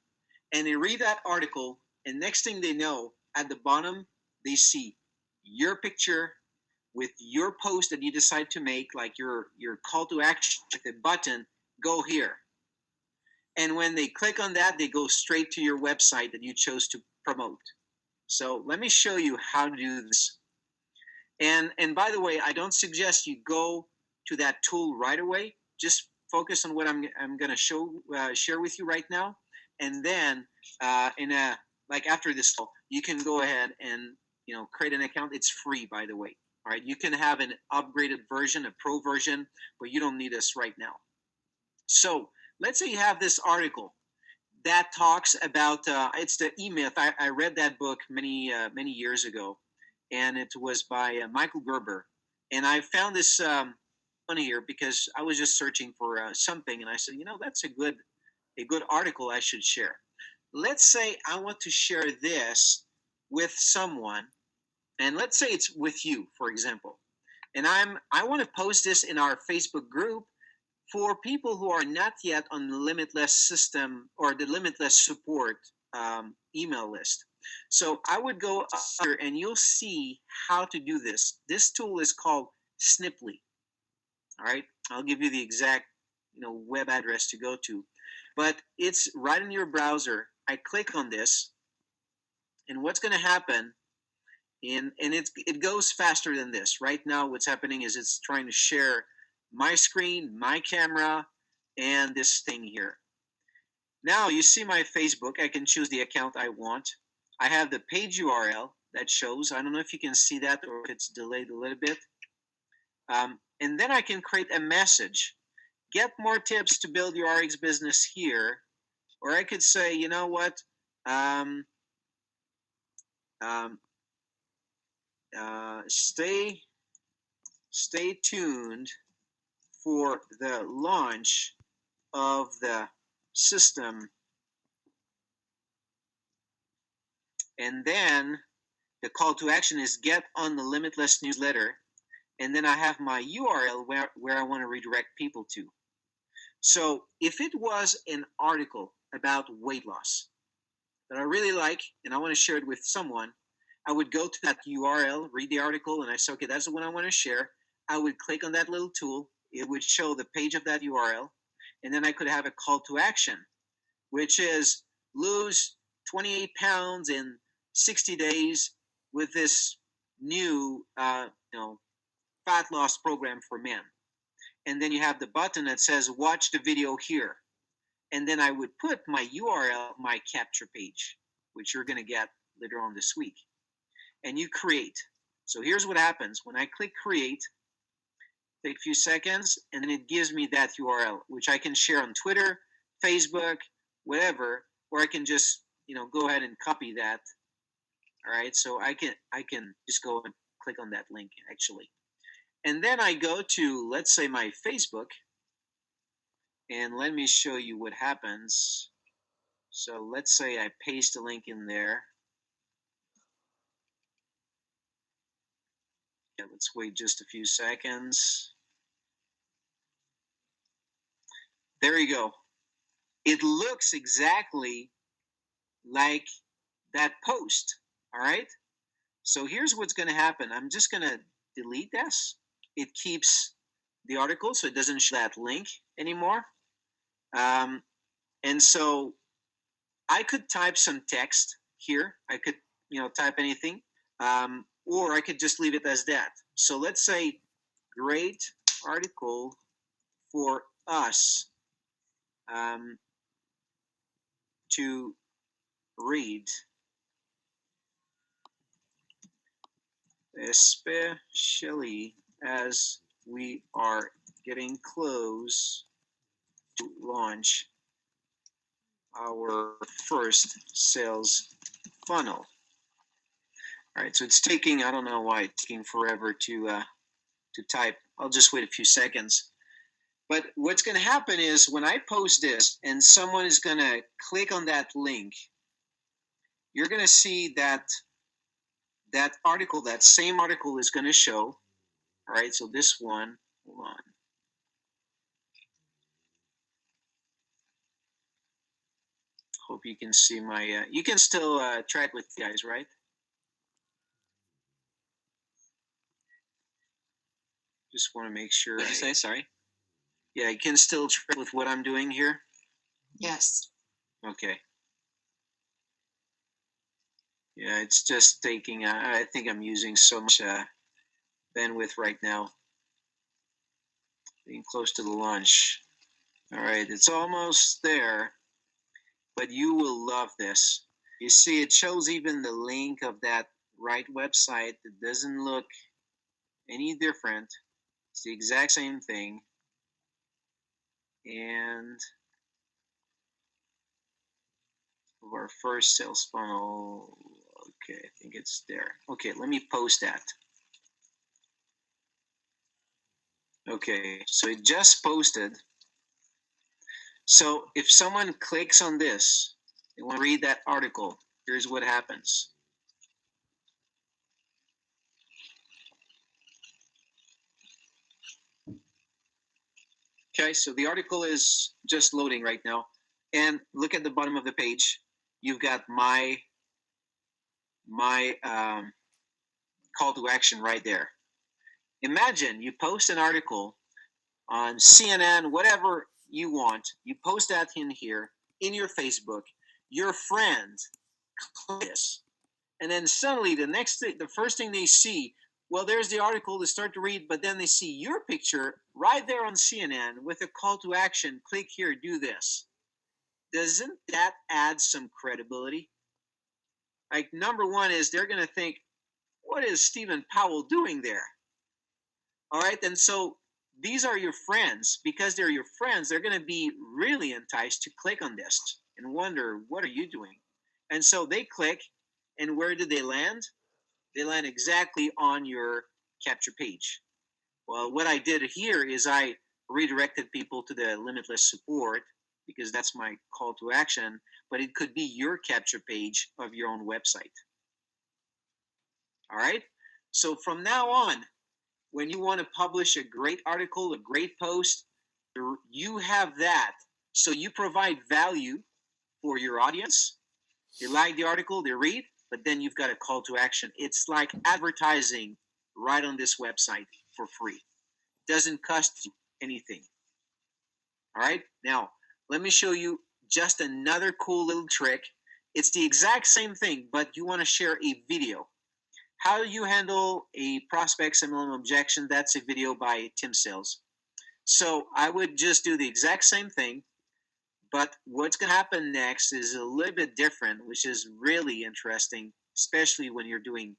and they read that article, and next thing they know, at the bottom, they see your picture with your post that you decide to make, like your call to action, with a button, go here. And when they click on that, they go straight to your website that you chose to promote. So let me show you how to do this. And by the way, I don't suggest you go to that tool right away. Just focus on what I'm going to share with you right now. And then after this call, you can go ahead and create an account. It's free, by the way. All right, you can have an upgraded version, a pro version, but you don't need us right now. So let's say you have this article that talks about it's the E-Myth. I read that book many years ago, and it was by Michael Gerber. And I found this funny here because I was just searching for something, and I said, that's a good article I should share. Let's say I want to share this with someone, and let's say it's with you, for example. And I want to post this in our Facebook group for people who are not yet on the Limitless system or the Limitless support email list. So I would go up here and you'll see how to do this. This tool is called Sniply. All right, I'll give you the exact web address to go to. but it's right in your browser. I click on this, and what's going to happen? And it goes faster than this. Right now, what's happening is it's trying to share my screen, my camera, and this thing here. Now you see my Facebook. I can choose the account I want. I have the page URL that shows. I don't know if you can see that or if it's delayed a little bit. And then I can create a message. Get more tips to build your RX business here. Or I could say, you know what? Stay tuned for the launch of the system. And then the call to action is get on the Limitless newsletter. And then I have my URL where I want to redirect people to. So if it was an article about weight loss that I really like and I want to share it with someone, I would go to that URL, read the article, and I say, okay, that's the one I want to share. I would click on that little tool. It would show the page of that URL. And then I could have a call to action, which is lose 28 pounds in 60 days with this new fat loss program for men. And then you have the button that says watch the video here. And then I would put my URL, my capture page, which you're going to get later on this week. And you create. So here's what happens. When I click create, take a few seconds, and then it gives me that URL, which I can share on Twitter, Facebook, whatever, or I can just go ahead and copy that. All right, so I can just go and click on that link actually. And then I go to, let's say, my Facebook, and let me show you what happens. So let's say I paste a link in there. Yeah, let's wait just a few seconds. There you go. It looks exactly like that post, all right? So here's what's going to happen. I'm just going to delete this. It keeps the article, so it doesn't show that link anymore. And so I could type some text here. I could, type anything, or I could just leave it as that. So let's say, great article for us to read, especially as we are getting close to launch our first sales funnel. All right, so it's taking, I don't know why it's taking forever to type. I'll just wait a few seconds. But what's going to happen is when I post this and someone is going to click on that link, you're going to see that article, that same article is going to show. All right, so this one, hold on. Hope you can see my, you can still track with you guys, right? Just want to make sure. What did you say? Sorry. Yeah, you can still track with what I'm doing here? Yes. Okay. Yeah, it's just taking, I think I'm using so much bandwidth right now. Being close to the launch. All right, it's almost there, but you will love this. You see, it shows even the link of that right website. It doesn't look any different. It's the exact same thing. And of our first sales funnel, okay, I think it's there. Okay, let me post that. Okay, so it just posted. So if someone clicks on this, they want to read that article, here's what happens. Okay, so the article is just loading right now. And look at the bottom of the page. You've got my call to action right there. Imagine you post an article on CNN, whatever you want, you post that in here, in your Facebook, your friends click this. And then suddenly the first thing they see, well, there's the article, they start to read, but then they see your picture right there on CNN with a call to action, click here, do this. Doesn't that add some credibility? Like, number one is they're going to think, what is Stephen Powell doing there? All right, and so these are your friends. Because they're your friends, they're going to be really enticed to click on this and wonder, what are you doing? And so they click, and where did they land? They land exactly on your capture page. Well, what I did here is I redirected people to the Limitless support because that's my call to action, but it could be your capture page of your own website. All right? So from now on, when you want to publish a great article, a great post, you have that. So you provide value for your audience. They like the article, they read, but then you've got a call to action. It's like advertising right on this website for free. Doesn't cost you anything. All right? Now, let me show you just another cool little trick. It's the exact same thing, but you want to share a video. How do you handle a prospect MLM objection? That's a video by Tim Sales. So I would just do the exact same thing, but what's going to happen next is a little bit different, which is really interesting, especially when you're doing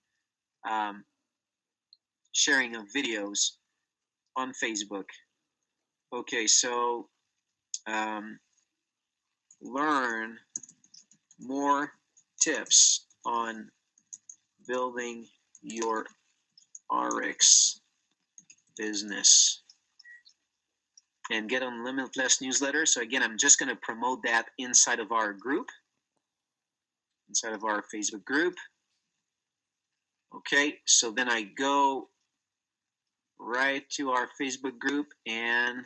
sharing of videos on Facebook. Okay, so learn more tips on building your RX business and get on Limitless newsletter. So again, I'm just going to promote that inside of our group, inside of our Facebook group. Okay, so then I go right to our Facebook group and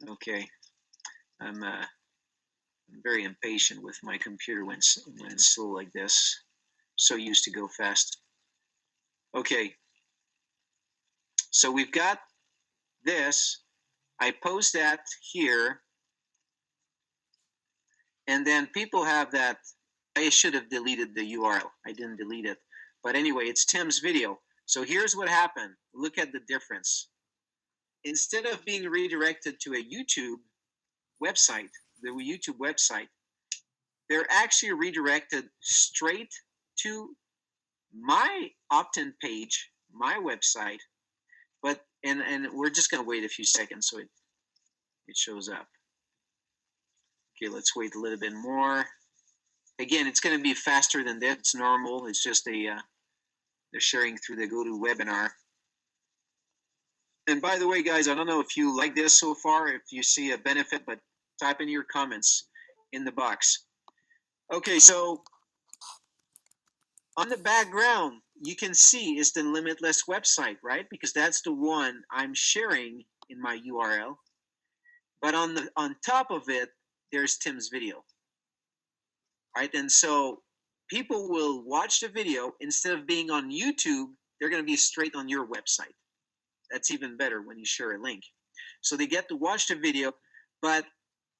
okay, I'm very impatient with my computer when it's slow like this. So used to go fast. Okay, so we've got this. I post that here, and then people have that. I should have deleted the URL. I didn't delete it. But anyway, it's Tim's video. So here's what happened. Look at the difference. Instead of being redirected to a YouTube website, the YouTube website, they're actually redirected straight to my opt-in page, my website. But and we're just going to wait a few seconds so it shows up. Okay, let's wait a little bit more. Again, it's going to be faster than that. It's normal. It's just they're sharing through the GoToWebinar. And by the way, guys, I don't know if you like this so far, if you see a benefit, but type in your comments in the box. Okay, so on the background, you can see is the Limitless website, right? Because that's the one I'm sharing in my URL. But on top of it, there's Tim's video. Right? And so people will watch the video instead of being on YouTube, they're going to be straight on your website. That's even better when you share a link. So they get to watch the video, but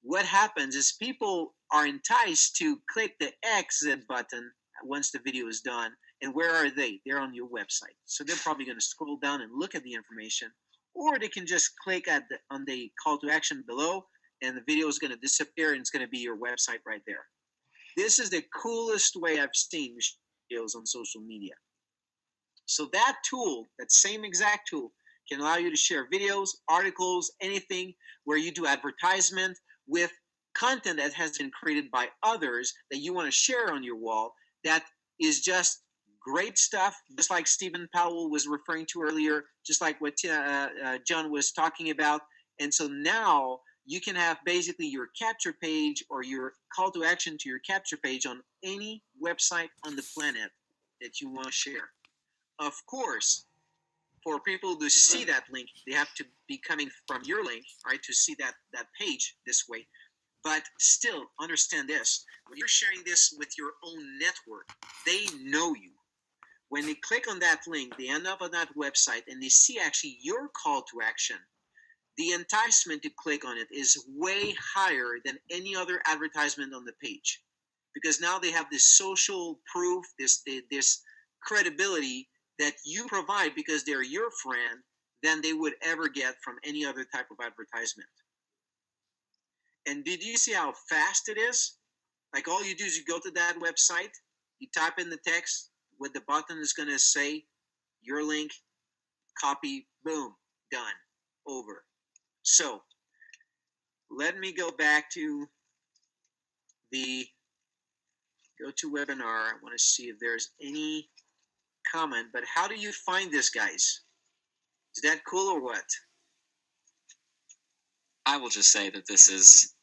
what happens is people are enticed to click the exit button once the video is done. And where are they? They're on your website. So they're probably going to scroll down and look at the information, or they can just click on the call to action below, and the video is going to disappear, and it's going to be your website right there. This is the coolest way I've seen videos on social media. So that tool, that same exact tool, can allow you to share videos, articles, anything where you do advertisement with content that has been created by others that you want to share on your wall. That is just great stuff, just like Stephen Powell was referring to earlier, just like what John was talking about. And so now you can have basically your capture page or your call to action to your capture page on any website on the planet that you want to share. Of course, for people to see that link, they have to be coming from your link, right, to see that page this way. But still, understand this. When you're sharing this with your own network, they know you. when they click on that link, they end up on that website and they see actually your call to action, the enticement to click on it is way higher than any other advertisement on the page, because now they have this social proof, this credibility that you provide because they're your friend than they would ever get from any other type of advertisement. And did you see how fast it is? Like, all you do is you go to that website, you type in the text, what the button is going to say, your link, copy, boom, done, over. So let me go back to the GoToWebinar. I want to see if there's any comment, but how do you find this, guys? Is that cool or what? I will just say that this is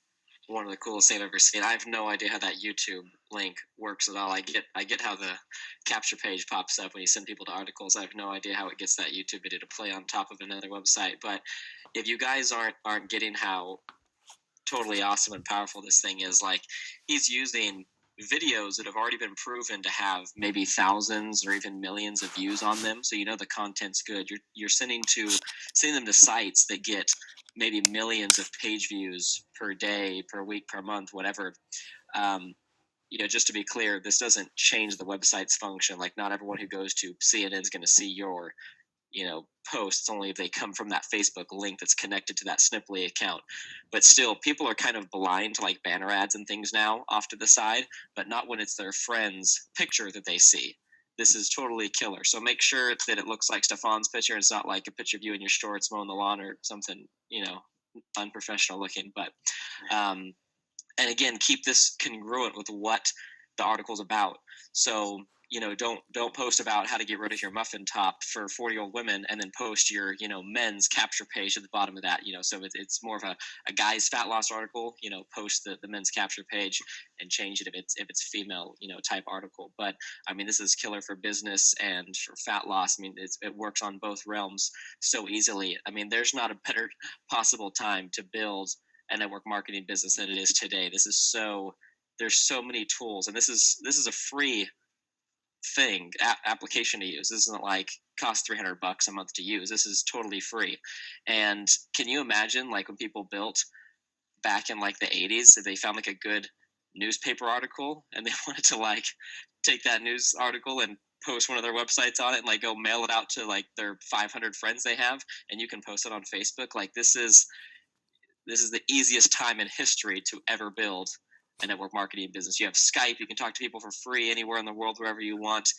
one of the coolest things I've ever seen. I have no idea how that YouTube link works at all. I get how the capture page pops up when you send people to articles. I have no idea how it gets that YouTube video to play on top of another website. But if you guys aren't getting how totally awesome and powerful this thing is, like, he's using videos that have already been proven to have maybe thousands or even millions of views on them, so you know the content's good. You're sending them to sites that get maybe millions of page views per day, per week, per month, whatever. Just to be clear, this doesn't change the website's function. Like, not everyone who goes to CNN is going to see your posts, only if they come from that Facebook link that's connected to that Snipply account. But still, people are kind of blind to like banner ads and things now off to the side, but not when it's their friend's picture that they see. This is totally killer. So make sure that it looks like Stefan's picture, and it's not like a picture of you in your shorts mowing the lawn or something, unprofessional looking. But and again, keep this congruent with what the article's about. So don't post about how to get rid of your muffin top for 40-year-old women and then post your men's capture page at the bottom of that. So it's more of a guy's fat loss article. Post the men's capture page and change it if it's female type article. But I mean, this is killer for business and for fat loss. I mean, it works on both realms so easily. I mean, there's not a better possible time to build a network marketing business than it is today. There's so many tools, and this is a free thing application to use. This isn't like cost $300 a month to use. This is totally free. And can you imagine, like, when people built back in like the 80s, if they found like a good newspaper article and they wanted to like take that news article and post one of their websites on it and like go mail it out to like their 500 friends they have, and you can post it on Facebook. Like, this is the easiest time in history to ever build a network marketing business. You have Skype. You can talk to people for free anywhere in the world, wherever you want.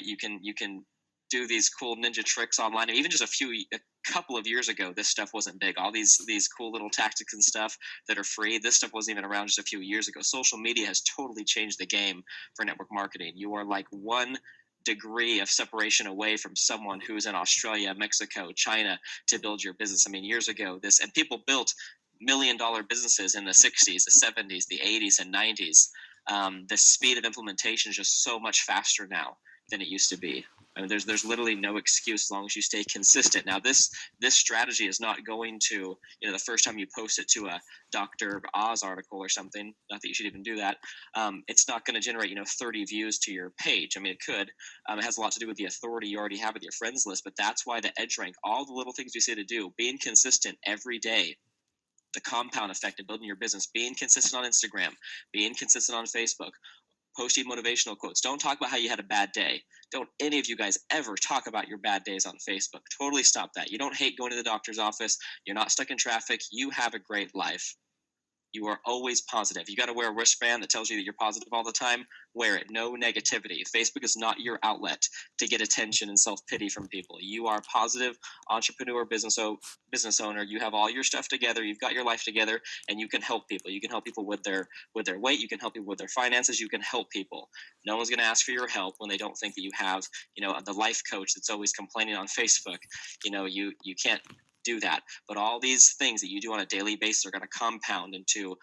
You can do these cool ninja tricks online. And even just a couple of years ago, this stuff wasn't big. All these cool little tactics and stuff that are free, this stuff wasn't even around just a few years ago. Social media has totally changed the game for network marketing. You are like one degree of separation away from someone who's in Australia, Mexico, China to build your business. I mean, years ago, and people built $1 million businesses in the 60s, the 70s, the 80s, and 90s. The speed of implementation is just so much faster now than it used to be. I mean, there's literally no excuse as long as you stay consistent. Now, this strategy is not going to, the first time you post it to a Dr. Oz article or something, not that you should even do that, it's not going to generate, 30 views to your page. I mean, it could. It has a lot to do with the authority you already have with your friends list, but that's why the edge rank, all the little things we say to do, being consistent every day, the compound effect of building your business, being consistent on Instagram, being consistent on Facebook, posting motivational quotes. Don't talk about how you had a bad day. Don't any of you guys ever talk about your bad days on Facebook. Totally stop that. You don't hate going to the doctor's office. You're not stuck in traffic. You have a great life. You are always positive. You got to wear a wristband that tells you that you're positive all the time. Wear it. No negativity. Facebook is not your outlet to get attention and self-pity from people. You are a positive entrepreneur, business owner. You have all your stuff together. You've got your life together, and you can help people. You can help people with their weight. You can help people with their finances. You can help people. No one's going to ask for your help when they don't think that you have, the life coach that's always complaining on Facebook. You can't do that. But all these things that you do on a daily basis are going to compound into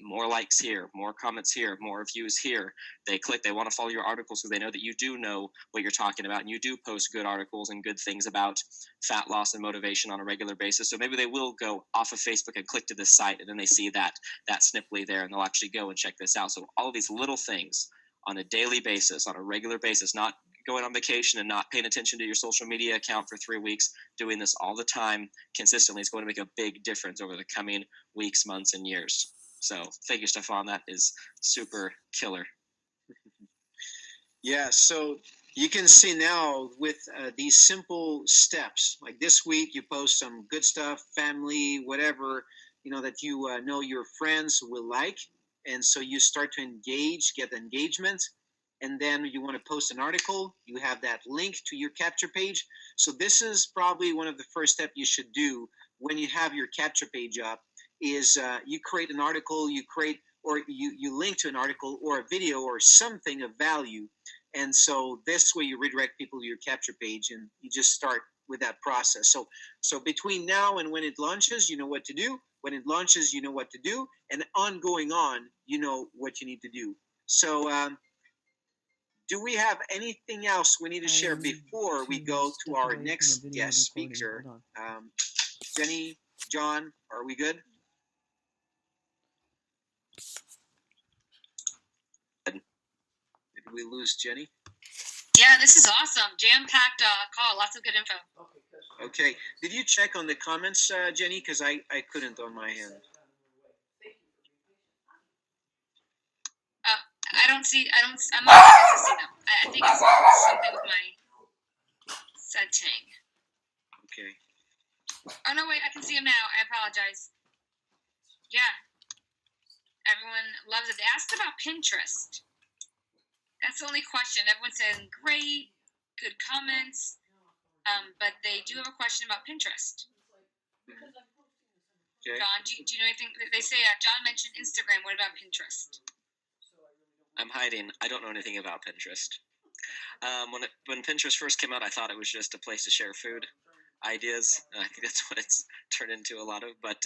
more likes here, more comments here, more views here. They want to follow your articles because they know that you do know what you're talking about, and you do post good articles and good things about fat loss and motivation on a regular basis. So maybe they will go off of Facebook and click to this site, and then they see that Snipply there, and they'll actually go and check this out. So all of these little things on a daily basis, on a regular basis, not going on vacation and not paying attention to your social media account for 3 weeks, doing this all the time consistently is going to make a big difference over the coming weeks, months, and years. So thank you, Stefan. That is super killer. Yeah, so you can see now with these simple steps, like this week you post some good stuff, family, whatever, that you know your friends will like. And so you start to get engagement. And then you want to post an article, you have that link to your capture page. So this is probably one of the first steps you should do when you have your capture page up is you create an article, you link to an article or a video or something of value. And so this way you redirect people to your capture page and you just start with that process. So between now and when it launches, you know what to do. When it launches, you know what to do. And ongoing on, you know what you need to do. So do we have anything else we need to share before we go to our next guest speaker? Jenny, John, are we good? Did we lose Jenny? Yeah, this is awesome. Jam-packed call. Lots of good info. Okay. Did you check on the comments, Jenny? Because I couldn't on my end. I'm not able to see them. I think it's something with my setting. Okay. Oh, no, wait. I can see them now. I apologize. Yeah. Everyone loves it. They asked about Pinterest. That's the only question. Everyone's saying great, good comments, but they do have a question about Pinterest. Okay. John, do you know anything? They say John mentioned Instagram. What about Pinterest? I'm hiding. I don't know anything about Pinterest. When Pinterest first came out, I thought it was just a place to share food ideas. I think that's what it's turned into a lot of. But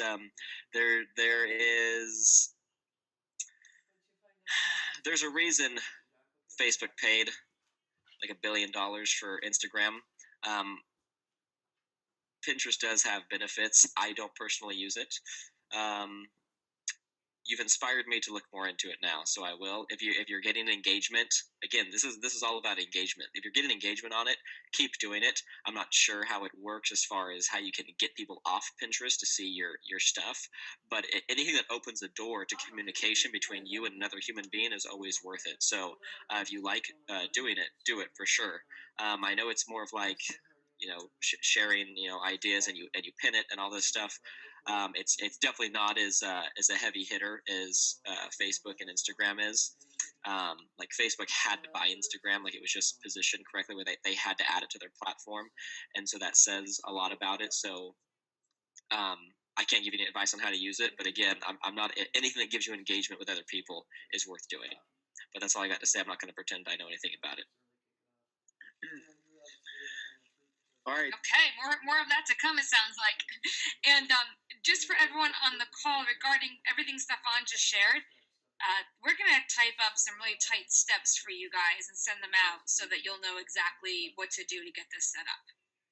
there's a reason Facebook paid like $1 billion for Instagram. Pinterest does have benefits. I don't personally use it. You've inspired me to look more into it now, so I will. If you're getting engagement, again, this is all about engagement. If you're getting engagement on it, keep doing it. I'm not sure how it works as far as how you can get people off Pinterest to see your stuff, but anything that opens the door to communication between you and another human being is always worth it. So if you like doing it, do it for sure. I know it's more of like sharing ideas and you pin it and all this stuff. It's definitely not as a heavy hitter as Facebook and Instagram is. Like Facebook had to buy Instagram, like it was just positioned correctly where they had to add it to their platform, and so that says a lot about it. So I can't give you any advice on how to use it, but again, I'm not anything that gives you engagement with other people is worth doing. But that's all I got to say. I'm not going to pretend I know anything about it. All right. Okay, more of that to come, it sounds like. And just for everyone on the call regarding everything Stefan just shared, we're going to type up some really tight steps for you guys and send them out so that you'll know exactly what to do to get this set up.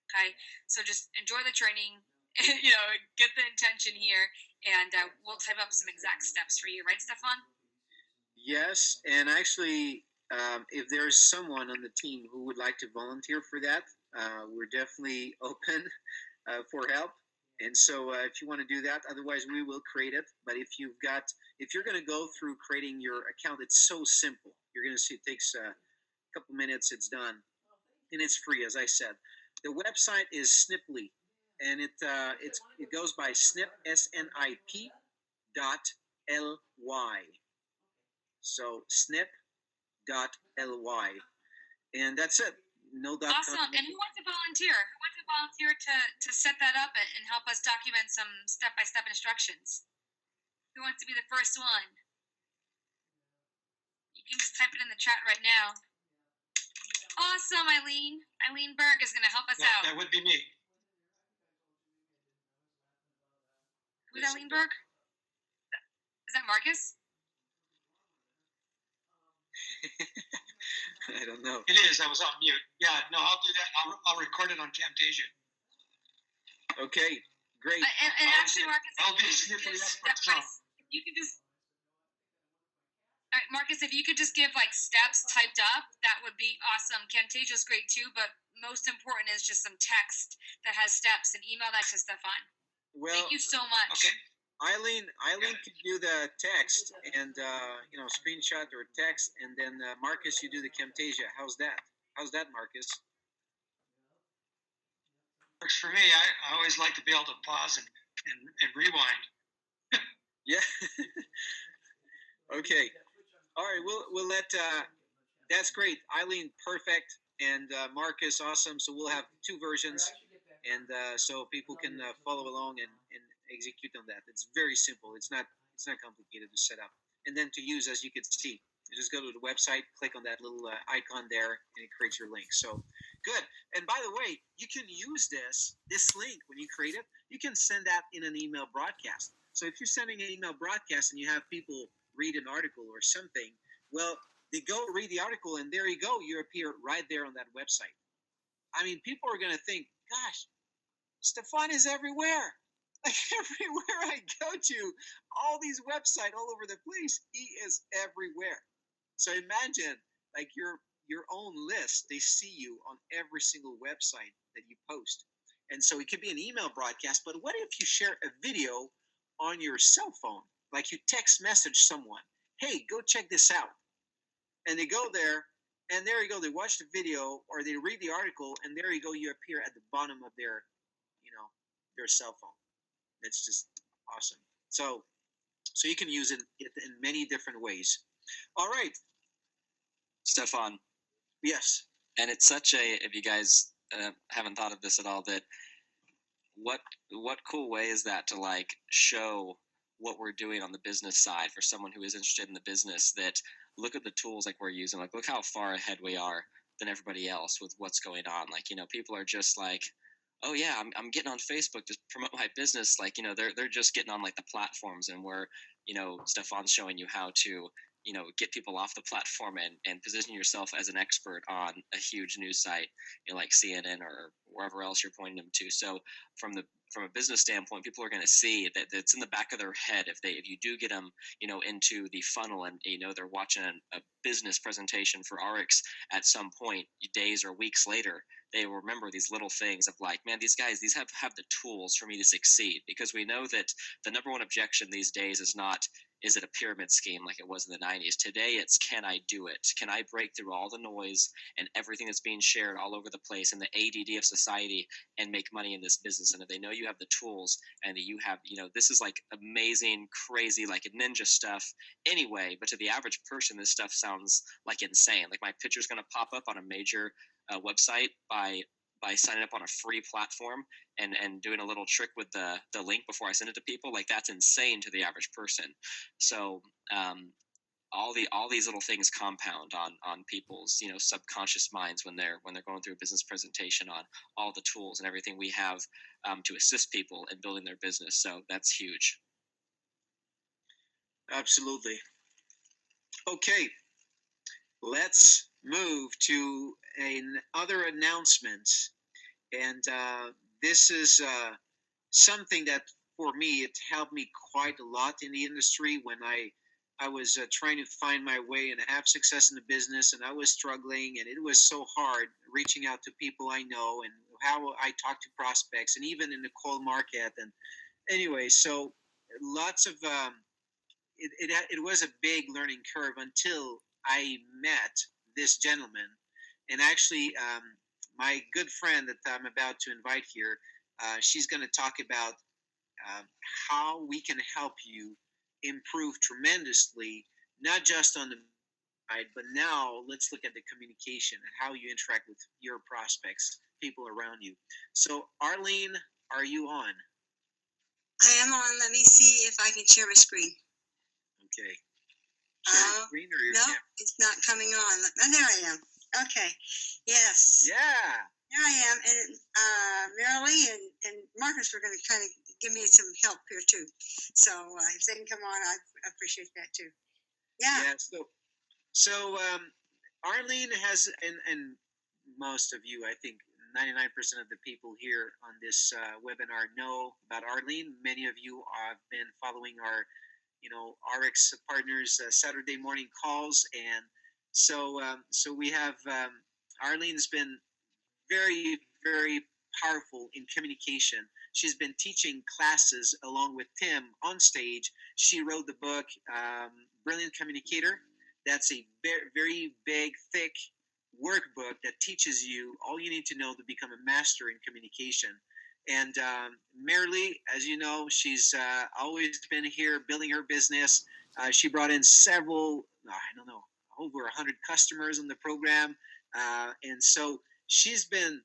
Okay, so just enjoy the training, get the intention here, and we'll type up some exact steps for you. Right, Stefan? Yes, and actually, if there's someone on the team who would like to volunteer for that, we're definitely open for help. And so if you want to do that, otherwise we will create it. But if you're going to go through creating your account, it's so simple. You're going to see it takes a couple minutes, it's done. And it's free, as I said. The website is Sniply, and it goes by snip, SNIP .ly. So snip.ly. And that's it. No dot awesome. And who wants to volunteer? Who wants to volunteer to set that up and help us document some step-by-step instructions? Who wants to be the first one? You can just type it in the chat right now. Awesome, Eileen. Eileen Berg is going to help us out. That would be me. Who's Eileen Berg? Is that Marcus? I don't know. It is. I was on mute. Yeah, no, I'll do that. I'll record it on Camtasia. Okay, great. And actually, Marcus, I'll be sniffing that for you can just. All right, Marcus, if you could just give like steps typed up, that would be awesome. Camtasia's great too, but most important is just some text that has steps and email that to Stefan. Well, Thank you so much. Okay. Eileen could do the text and screenshot or text, and then Marcus, you do the Camtasia. How's that? Marcus? Works for me. I always like to be able to pause and rewind. Yeah. Okay. All right. We'll let. That's great, Eileen. Perfect, and Marcus, awesome. So we'll have two versions, and so people can follow along and execute on that. It's very simple. It's not complicated to set up, and then to use, as you can see. You just go to the website, click on that little icon there, and it creates your link. So good. And by the way, you can use this link when you create it. You can send that in an email broadcast. So if you're sending an email broadcast and you have people read an article or something, well, they go read the article, and there you go. You appear right there on that website. I mean, people are going to think, gosh, Stefan is everywhere. Like everywhere I go to, all these websites all over the place, he is everywhere. So imagine like your own list. They see you on every single website that you post. And so it could be an email broadcast, but what if you share a video on your cell phone? Like you text message someone, hey, go check this out. And they go there, and there you go. They watch the video or they read the article, and there you go. You appear at the bottom of their cell phone. It's just awesome. So you can use it in many different ways. All right. Stefan. Yes. And it's such if you guys haven't thought of this at all, that what cool way is that to like show what we're doing on the business side for someone who is interested in the business, that look at the tools like we're using, like look how far ahead we are than everybody else with what's going on. Like, people are just like, oh yeah, I'm getting on Facebook to promote my business. Like, they're just getting on like the platforms, and where, Stefan's showing you how to, get people off the platform and position yourself as an expert on a huge news site, like CNN or wherever else you're pointing them to. So from a business standpoint, people are going to see that it's in the back of their head if you do get them, into the funnel, and they're watching a business presentation for RX at some point, days or weeks later, they will remember these little things of like, man, these guys, have the tools for me to succeed. Because we know that the number one objection these days is not, is it a pyramid scheme like it was in the 90s? Today it's, can I do it? Can I break through all the noise and everything that's being shared all over the place and the ADD of society and make money in this business? And if they know you have the tools, and that you have, this is like amazing, crazy, like ninja stuff anyway, but to the average person, this stuff sounds like insane. Like my picture's going to pop up on a major website by signing up on a free platform and doing a little trick with the link before I send it to people. Like that's insane to the average person. So all these little things compound on people's subconscious minds when they're going through a business presentation on all the tools and everything we have to assist people in building their business. So that's huge. Absolutely. Okay, let's move to another announcement, and this is something that for me it helped me quite a lot in the industry when I was trying to find my way and have success in the business, and I was struggling, and it was so hard reaching out to people I know and how I talk to prospects, and even in the cold market. And anyway, so lots of it was a big learning curve until I met this gentleman. And actually, my good friend that I'm about to invite here, she's going to talk about how we can help you improve tremendously, not just on the side, but now let's look at the communication and how you interact with your prospects, people around you. So, Arlene, are you on? I am on. Let me see if I can share my screen. Okay. Share your screen or your no, camera? it's not coming on. Oh, there I am. Okay. Yes. Yeah. There I am. And Marilee and Marcus were going to kind of give me some help here too. So if they can come on, I appreciate that too. Yeah. Yeah. So Arlene has, and most of you, I think 99% of the people here on this webinar know about Arlene. Many of you have been following our RX Partners Saturday morning calls, and so we have Arlene's been very, very powerful in communication. She's been teaching classes along with Tim on stage. She wrote the book Brilliant Communicator. That's a very, very big, thick workbook that teaches you all you need to know to become a master in communication. And Marilee, as you know, she's always been here building her business. She brought in several, I don't know, over 100 customers in the program. And so she's been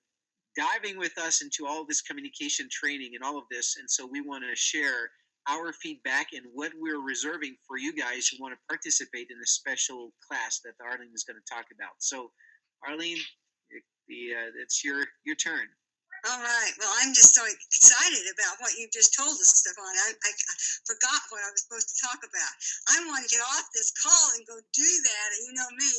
diving with us into all of this communication training and all of this. And so we want to share our feedback and what we're reserving for you guys who want to participate in this special class that Arlene is going to talk about. So, Arlene, it's your turn. All right. Well, I'm just so excited about what you just told us, Stefan. I forgot what I was supposed to talk about. I want to get off this call and go do that. And you know me,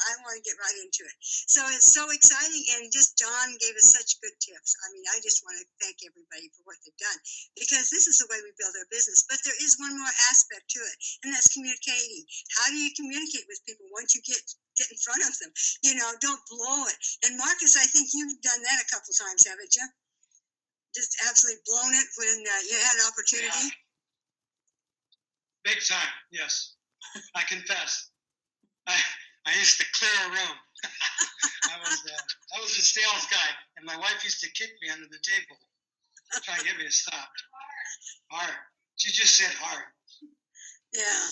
I want to get right into it. So it's so exciting. And just John gave us such good tips. I mean, I just want to thank everybody for what they've done, because this is the way we build our business. But there is one more aspect to it, and that's communicating. How do you communicate with people once you get in front of them? Don't blow it. And Marcus, I think you've done that a couple times, haven't you? Just absolutely blown it when you had an opportunity. Yeah. Big time, yes. I confess. I used to clear a room. I was a sales guy, and my wife used to kick me under the table, try and get me to stop. Hard. She just said hard. Yeah.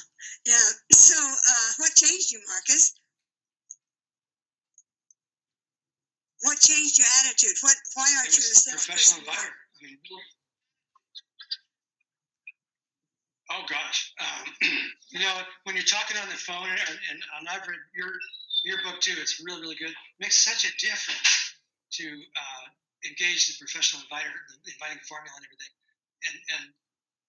So, what changed you, Marcus? What changed your attitude? Why aren't you a professional buyer? Oh gosh, when you're talking on the phone, and I've read your book too. It's really, really good. It makes such a difference to engage the professional inviting formula and everything, and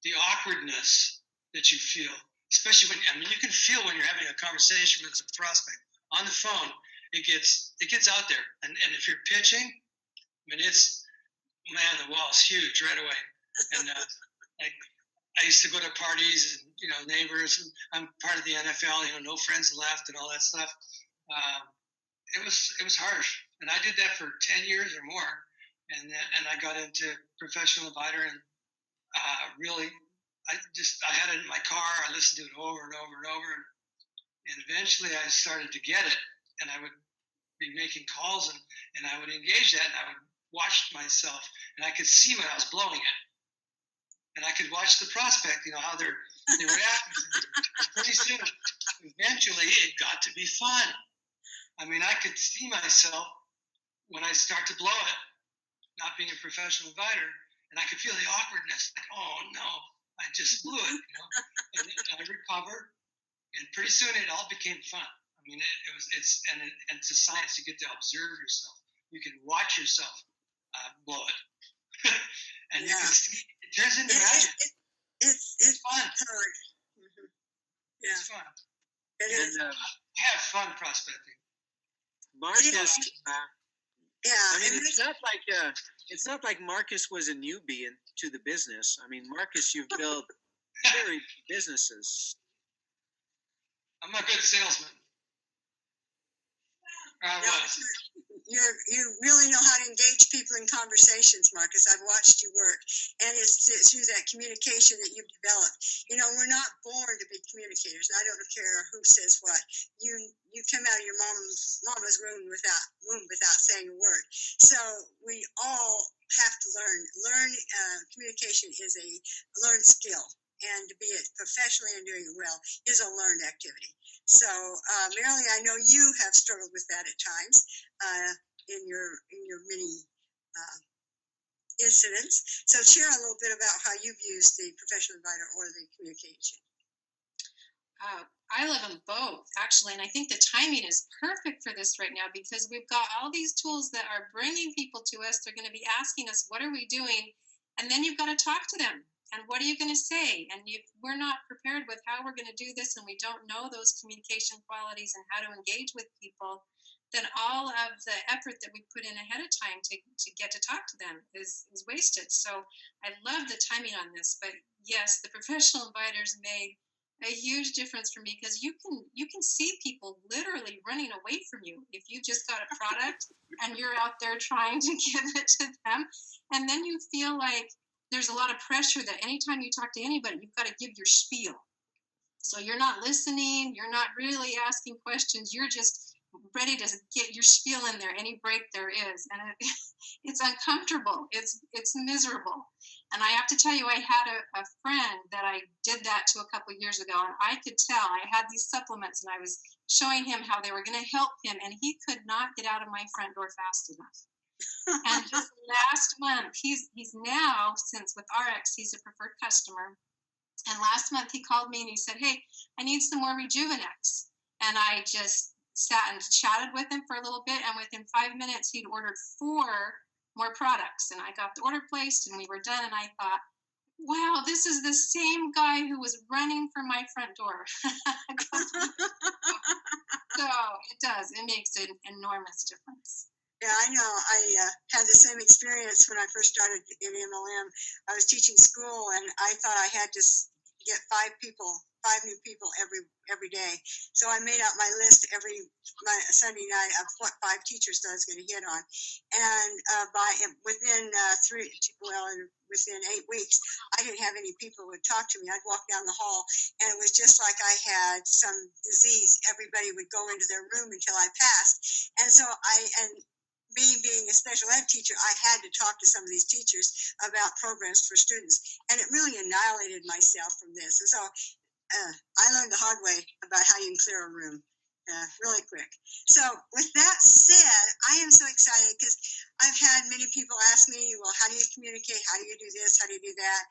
the awkwardness that you feel, especially when you can feel when you're having a conversation with a prospect on the phone. It gets out there, and if you're pitching, the wall's huge right away. And I used to go to parties, and neighbors. And I'm part of the NFL, no friends left, and all that stuff. It was harsh, and I did that for 10 years or more, and I got into professional inviter, and really, I had it in my car. I listened to it over and over and over, and eventually I started to get it, and I would be making calls, and I would engage that, and I would watch myself, and I could see when I was blowing it, and I could watch the prospect, how they react. And pretty soon, eventually, it got to be fun. I could see myself when I start to blow it, not being a professional inviter, and I could feel the awkwardness. Like, oh no, I just blew it, and I recovered, and pretty soon it all became fun. It's a science. You get to observe yourself. You can watch yourself blow it, and you can see it turns into magic. It's fun. Hard. Mm-hmm. Yeah. It's fun. Have fun prospecting. Marcus, yeah. It's not like Marcus was a newbie to the business. Marcus, you've built very businesses. I'm a good salesman. You really know how to engage people in conversations, Marcus. I've watched you work, and it's through that communication that you've developed. We're not born to be communicators. I don't care who says what. You come out of your mama's womb without saying a word. So we all have to learn. Communication is a learned skill, and to be it professionally and doing it well is a learned activity. So, Marilee, I know you have struggled with that at times in your many incidents. So, share a little bit about how you've used the professional inviter or the communication. I love them both, actually, and I think the timing is perfect for this right now, because we've got all these tools that are bringing people to us. They're going to be asking us, what are we doing? And then you've got to talk to them. And what are you going to say? And we're not prepared with how we're going to do this, and we don't know those communication qualities and how to engage with people, then all of the effort that we put in ahead of time to get to talk to them is wasted. So I love the timing on this. But yes, the professional inviters made a huge difference for me because you can see people literally running away from you if you just got a product and you're out there trying to give it to them, and then you feel like there's a lot of pressure that anytime you talk to anybody, you've got to give your spiel. So you're not listening, you're not really asking questions, you're just ready to get your spiel in there any break there is, and it's uncomfortable, it's miserable. And I have to tell you, I had a friend that I did that to a couple of years ago, and I could tell I had these supplements and I was showing him how they were going to help him, and he could not get out of my front door fast enough. And just last month, he's now, since with RX, he's a preferred customer. And last month he called me and he said, "Hey, I need some more Rejuvenex." And I just sat and chatted with him for a little bit. And within 5 minutes, he'd ordered 4 more products. And I got the order placed and we were done. And I thought, wow, this is the same guy who was running for my front door. So it does. It makes an enormous difference. Yeah, I know. I had the same experience when I first started in MLM. I was teaching school, and I thought I had to get 5 new people every day. So I made out my list every Sunday night of what 5 teachers that I was going to hit on, and within 8 weeks, I didn't have any people who would talk to me. I'd walk down the hall, and it was just like I had some disease. Everybody would go into their room until I passed, and so being a special ed teacher, I had to talk to some of these teachers about programs for students, and it really annihilated myself from this. And so I learned the hard way about how you can clear a room really quick. So with that said, I am so excited because I've had many people ask me, well, how do you communicate? How do you do this? How do you do that?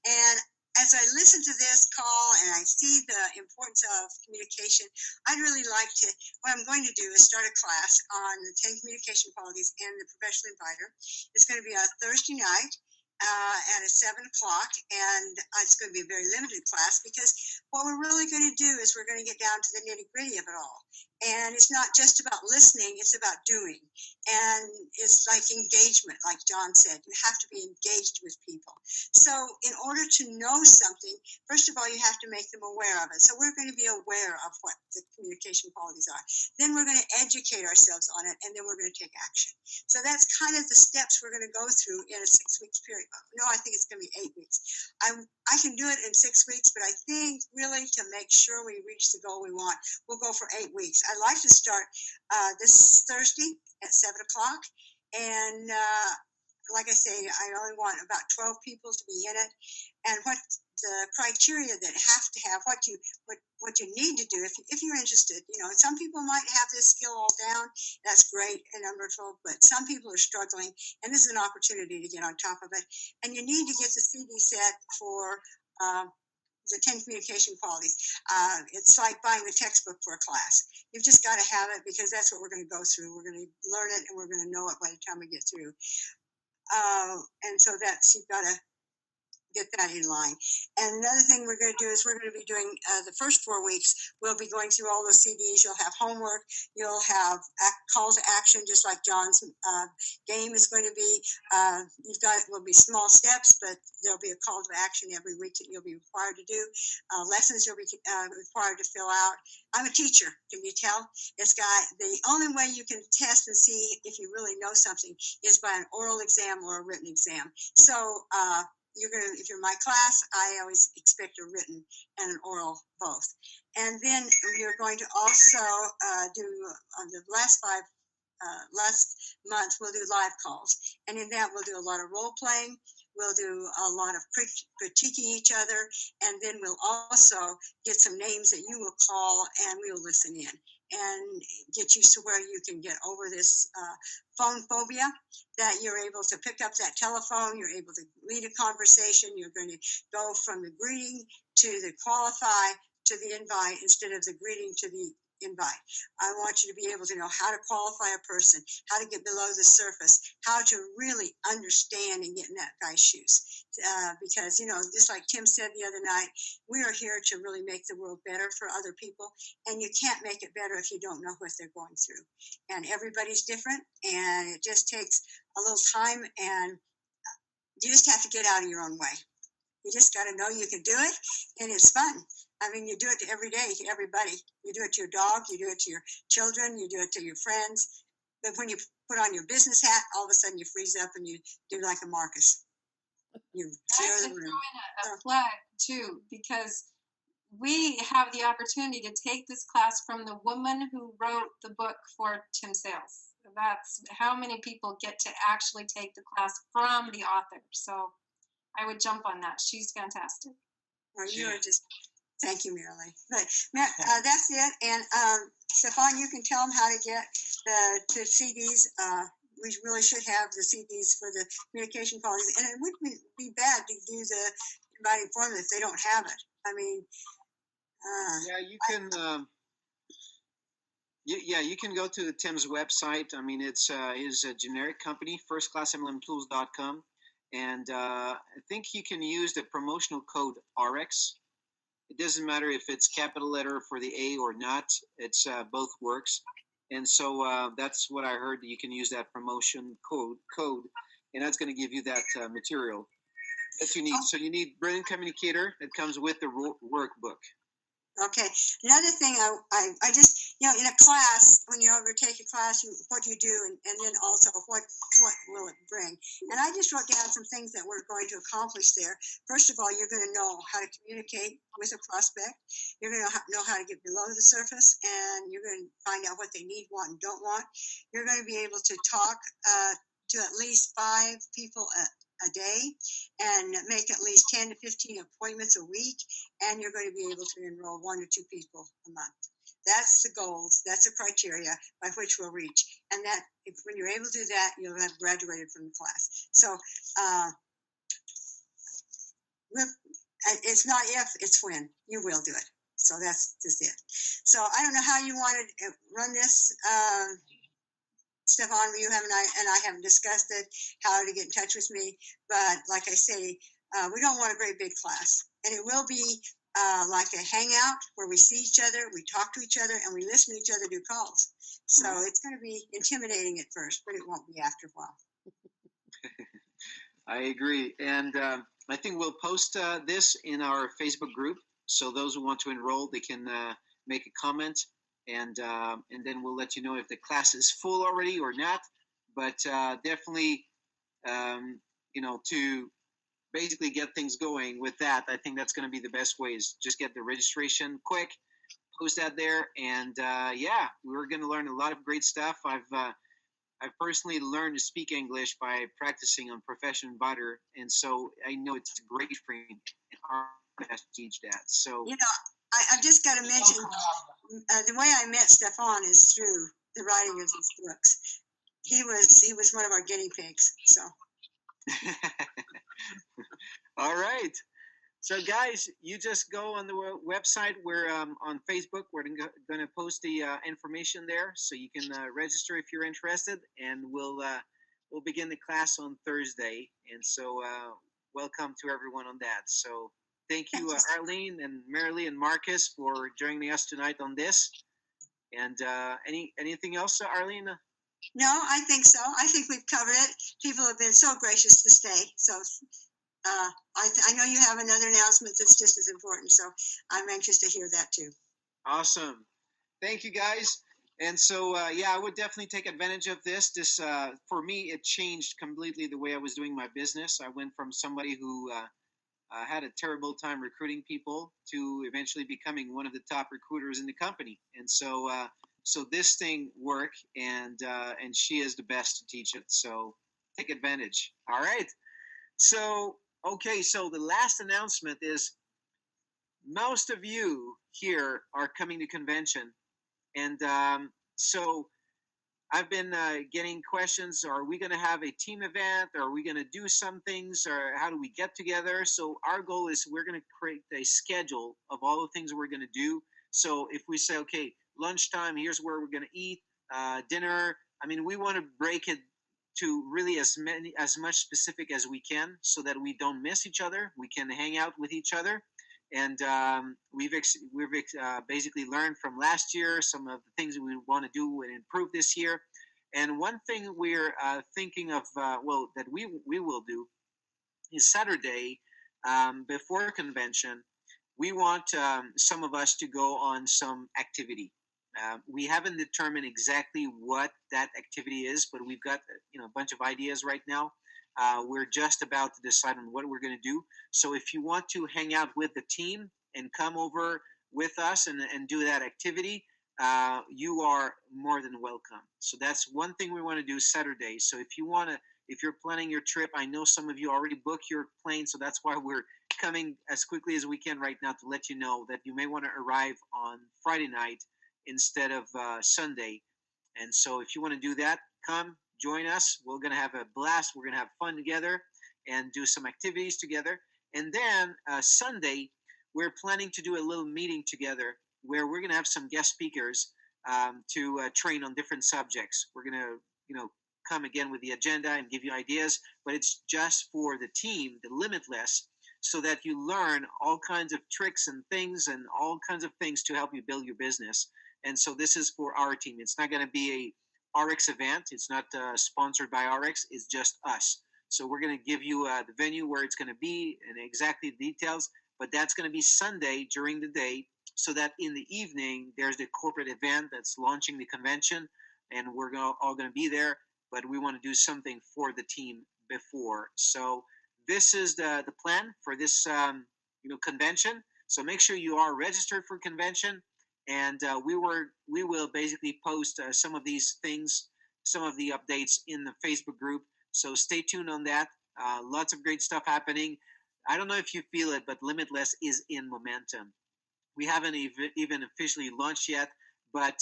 And as I listen to this call and I see the importance of communication, I'd really like to, what I'm going to do is start a class on the 10 communication qualities and the professional inviter. It's going to be on Thursday night at 7 o'clock, and it's going to be a very limited class because what we're really going to do is we're going to get down to the nitty-gritty of it all. And it's not just about listening, it's about doing. And it's like engagement, like John said. You have to be engaged with people. So in order to know something, first of all, you have to make them aware of it. So we're going to be aware of what the communication qualities are. Then we're going to educate ourselves on it, and then we're going to take action. So that's kind of the steps we're going to go through in a 6 weeks period. No, I think it's going to be 8 weeks. I can do it in 6 weeks, but I think really to make sure we reach the goal we want, we'll go for 8 weeks. I'd like to start this Thursday at 7 o'clock. And like I say, I only want about 12 people to be in it. And what the criteria that have to have, what you need to do if you're interested. You know, some people might have this skill all down. That's great and wonderful, but some people are struggling, and this is an opportunity to get on top of it. And you need to get the CD set for the 10 communication qualities. It's like buying the textbook for a class. You've just got to have it because that's what we're going to go through. We're going to learn it, and we're going to know it by the time we get through. And so you've got to get that in line. And another thing we're going to do is we're going to be doing the first 4 weeks. We'll be going through all the CDs. You'll have homework. You'll have call to action, just like John's game is going to be. Will be small steps, but there'll be a call to action every week that you'll be required to do. Lessons you'll be required to fill out. I'm a teacher. Can you tell? The only way you can test and see if you really know something is by an oral exam or a written exam. So if you're my class, I always expect a written and an oral both. And then you're going to also do on the last month, we'll do live calls. And in that, we'll do a lot of role playing. We'll do a lot of critiquing each other. And then we'll also get some names that you will call, and we'll listen in and get used to where you can get over this phone phobia, that you're able to pick up that telephone, you're able to lead a conversation, you're going to go from the greeting to the qualify to the invite instead of the greeting to the invite. I want you to be able to know how to qualify a person, how to get below the surface, how to really understand and get in that guy's shoes. Because, just like Tim said the other night, we are here to really make the world better for other people. And you can't make it better if you don't know what they're going through. And everybody's different, and it just takes a little time, and you just have to get out of your own way. You just got to know you can do it, and it's fun. I mean, you do it to every day, to everybody. You do it to your dog, you do it to your children, you do it to your friends. But when you put on your business hat, all of a sudden you freeze up and you do like a Marcus. You I clear have to the throw room. in a flag too, because we have the opportunity to take this class from the woman who wrote the book for Tim Sales. That's how many people get to actually take the class from the author. So I would jump on that. She's fantastic. Well, you are just, thank you, Marilee. But that's it. And Stefan, you can tell them how to get the CDs. We really should have the CDs for the communication qualities. And it wouldn't be bad to do the inviting formula if they don't have it. I mean, Yeah, you can. You can go to Tim's website. I mean, it's his generic company, firstclassmlmtools.com. And I think you can use the promotional code RX. It doesn't matter if it's capital letter for the A or not. It's both works. And so that's what I heard. You can use that promotion code, and that's going to give you that material that you need. So you need Brilliant Communicator. It comes with the workbook. Okay. Another thing, I just, in a class, when you take a class, what you do, and then also what will it bring. And I just wrote down some things that we're going to accomplish there. First of all, you're going to know how to communicate with a prospect. You're going to know how to get below the surface, and you're going to find out what they need, want, and don't want. You're going to be able to talk to at least 5 people a day and make at least 10 to 15 appointments a week, and you're going to be able to enroll 1 to 2 people a month. That's the goals. That's the criteria by which we'll reach. And that when you're able to do that, you'll have graduated from the class. So it's not if, it's when. You will do it. So that's just it. So I don't know how you want to run this. Stefan, you and I haven't discussed it, how to get in touch with me. But like I say, we don't want a very big class. And it will be like a hangout where we see each other, we talk to each other, and we listen to each other do calls. So it's going to be intimidating at first, but it won't be after a while. I agree. And I think we'll post this in our Facebook group. So those who want to enroll, they can make a comment. And then we'll let you know if the class is full already or not. But definitely, to basically get things going with that, I think that's going to be the best way is just get the registration quick, post that there, and we're going to learn a lot of great stuff. I've personally learned to speak English by practicing on Profession Butter, and so I know it's great for me. To teach that. So I've just got to mention the way I met Stefan is through the writing of these books. He was one of our guinea pigs. So. All right. So guys, you just go on the website. We're on Facebook. We're going to post the information there, so you can register if you're interested, and we'll begin the class on Thursday. And so welcome to everyone on that. So. Thank you, Arlene and Marilee and Marcus, for joining us tonight on this. And anything else, Arlene? No, I think so. I think we've covered it. People have been so gracious to stay. So I know you have another announcement that's just as important. So I'm anxious to hear that too. Awesome. Thank you, guys. And so, I would definitely take advantage of this. This, for me, it changed completely the way I was doing my business. I went from somebody who had a terrible time recruiting people to eventually becoming one of the top recruiters in the company. And so this thing worked, and she is the best to teach it. So take advantage. All right. So the last announcement is most of you here are coming to convention, and so I've been getting questions. Are we going to have a team event? Are we going to do some things? Or how do we get together? So our goal is we're going to create a schedule of all the things we're going to do. So if we say, okay, lunchtime, here's where we're going to eat, dinner. I mean, we want to break it to really as much specific as we can so that we don't miss each other. We can hang out with each other. And we've basically learned from last year some of the things that we want to do and improve this year. And one thing we're thinking of, that we will do is Saturday before convention. we want some of us to go on some activity. We haven't determined exactly what that activity is, but we've got a bunch of ideas right now. We're just about to decide on what we're going to do. So if you want to hang out with the team and come over with us and do that activity, you are more than welcome. So that's one thing we want to do Saturday. So if you're planning your trip, I know some of you already booked your plane, so that's why we're coming as quickly as we can right now to let you know that you may want to arrive on Friday night instead of Sunday. And so if you want to do that, come join us. We're going to have a blast. We're going to have fun together and do some activities together. And then Sunday, we're planning to do a little meeting together where we're going to have some guest speakers to train on different subjects. We're going to, come again with the agenda and give you ideas, but it's just for the team, the Limitless, so that you learn all kinds of tricks and things and all kinds of things to help you build your business. And so this is for our team. It's not going to be a RX event. It's not sponsored by RX. It's just us. So we're going to give you the venue where it's going to be and exactly the details, but that's going to be Sunday during the day, so that in the evening there's the corporate event that's launching the convention, and we're all going to be there, but we want to do something for the team before. So this is the plan for this convention. So make sure you are registered for convention, and we will basically post some of these things, some of the updates in the Facebook group. So stay tuned on that. Lots of great stuff happening. I don't know if you feel it, but Limitless is in momentum. We haven't even officially launched yet, but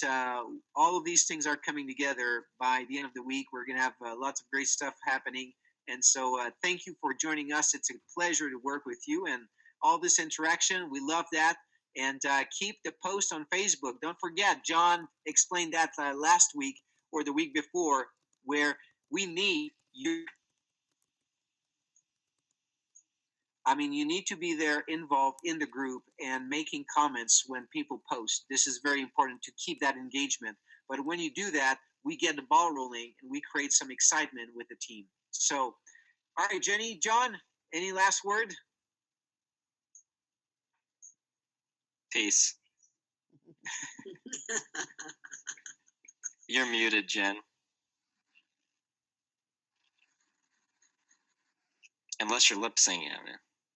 all of these things are coming together by the end of the week. We're going to have lots of great stuff happening. And so thank you for joining us. It's a pleasure to work with you and all this interaction. We love that. And keep the post on Facebook. Don't forget, John explained that last week or the week before, where we need you. I mean, you need to be there involved in the group and making comments when people post. This is very important to keep that engagement. But when you do that, we get the ball rolling and we create some excitement with the team. So, all right, Jenny, John, any last word? Peace. You're muted, Jen. Unless you're lip syncing.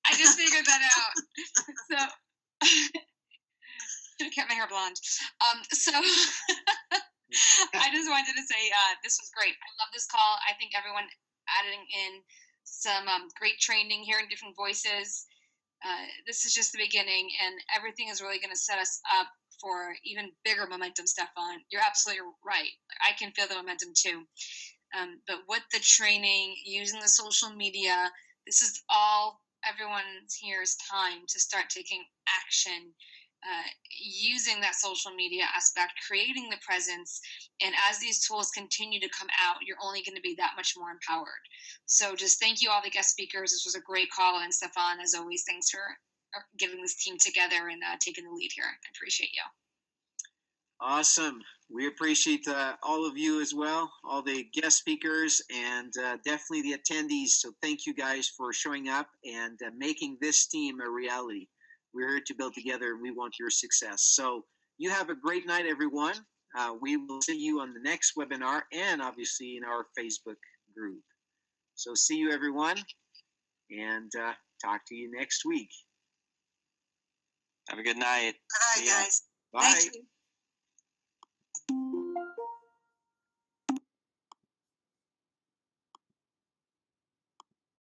I just figured that out. So should have kept my hair blonde. So I just wanted to say this was great. I love this call. I think everyone adding in some great training, hearing different voices. This is just the beginning, and everything is really going to set us up for even bigger momentum, Stefan. You're absolutely right. I can feel the momentum too. But with the training, using the social media, this is all everyone's here's time to start taking action, using that social media aspect, creating the presence. And as these tools continue to come out, you're only going to be that much more empowered. So just thank you, all the guest speakers. This was a great call. And Stefan, as always, thanks for getting this team together and taking the lead here. I appreciate you. Awesome. We appreciate all of you as well, all the guest speakers, and definitely the attendees. So thank you guys for showing up and making this team a reality. We're here to build together, and we want your success. So you have a great night, everyone. We will see you on the next webinar and obviously in our Facebook group. So see you, everyone, and talk to you next week. Have a good night. Bye, guys. Bye. Thank you.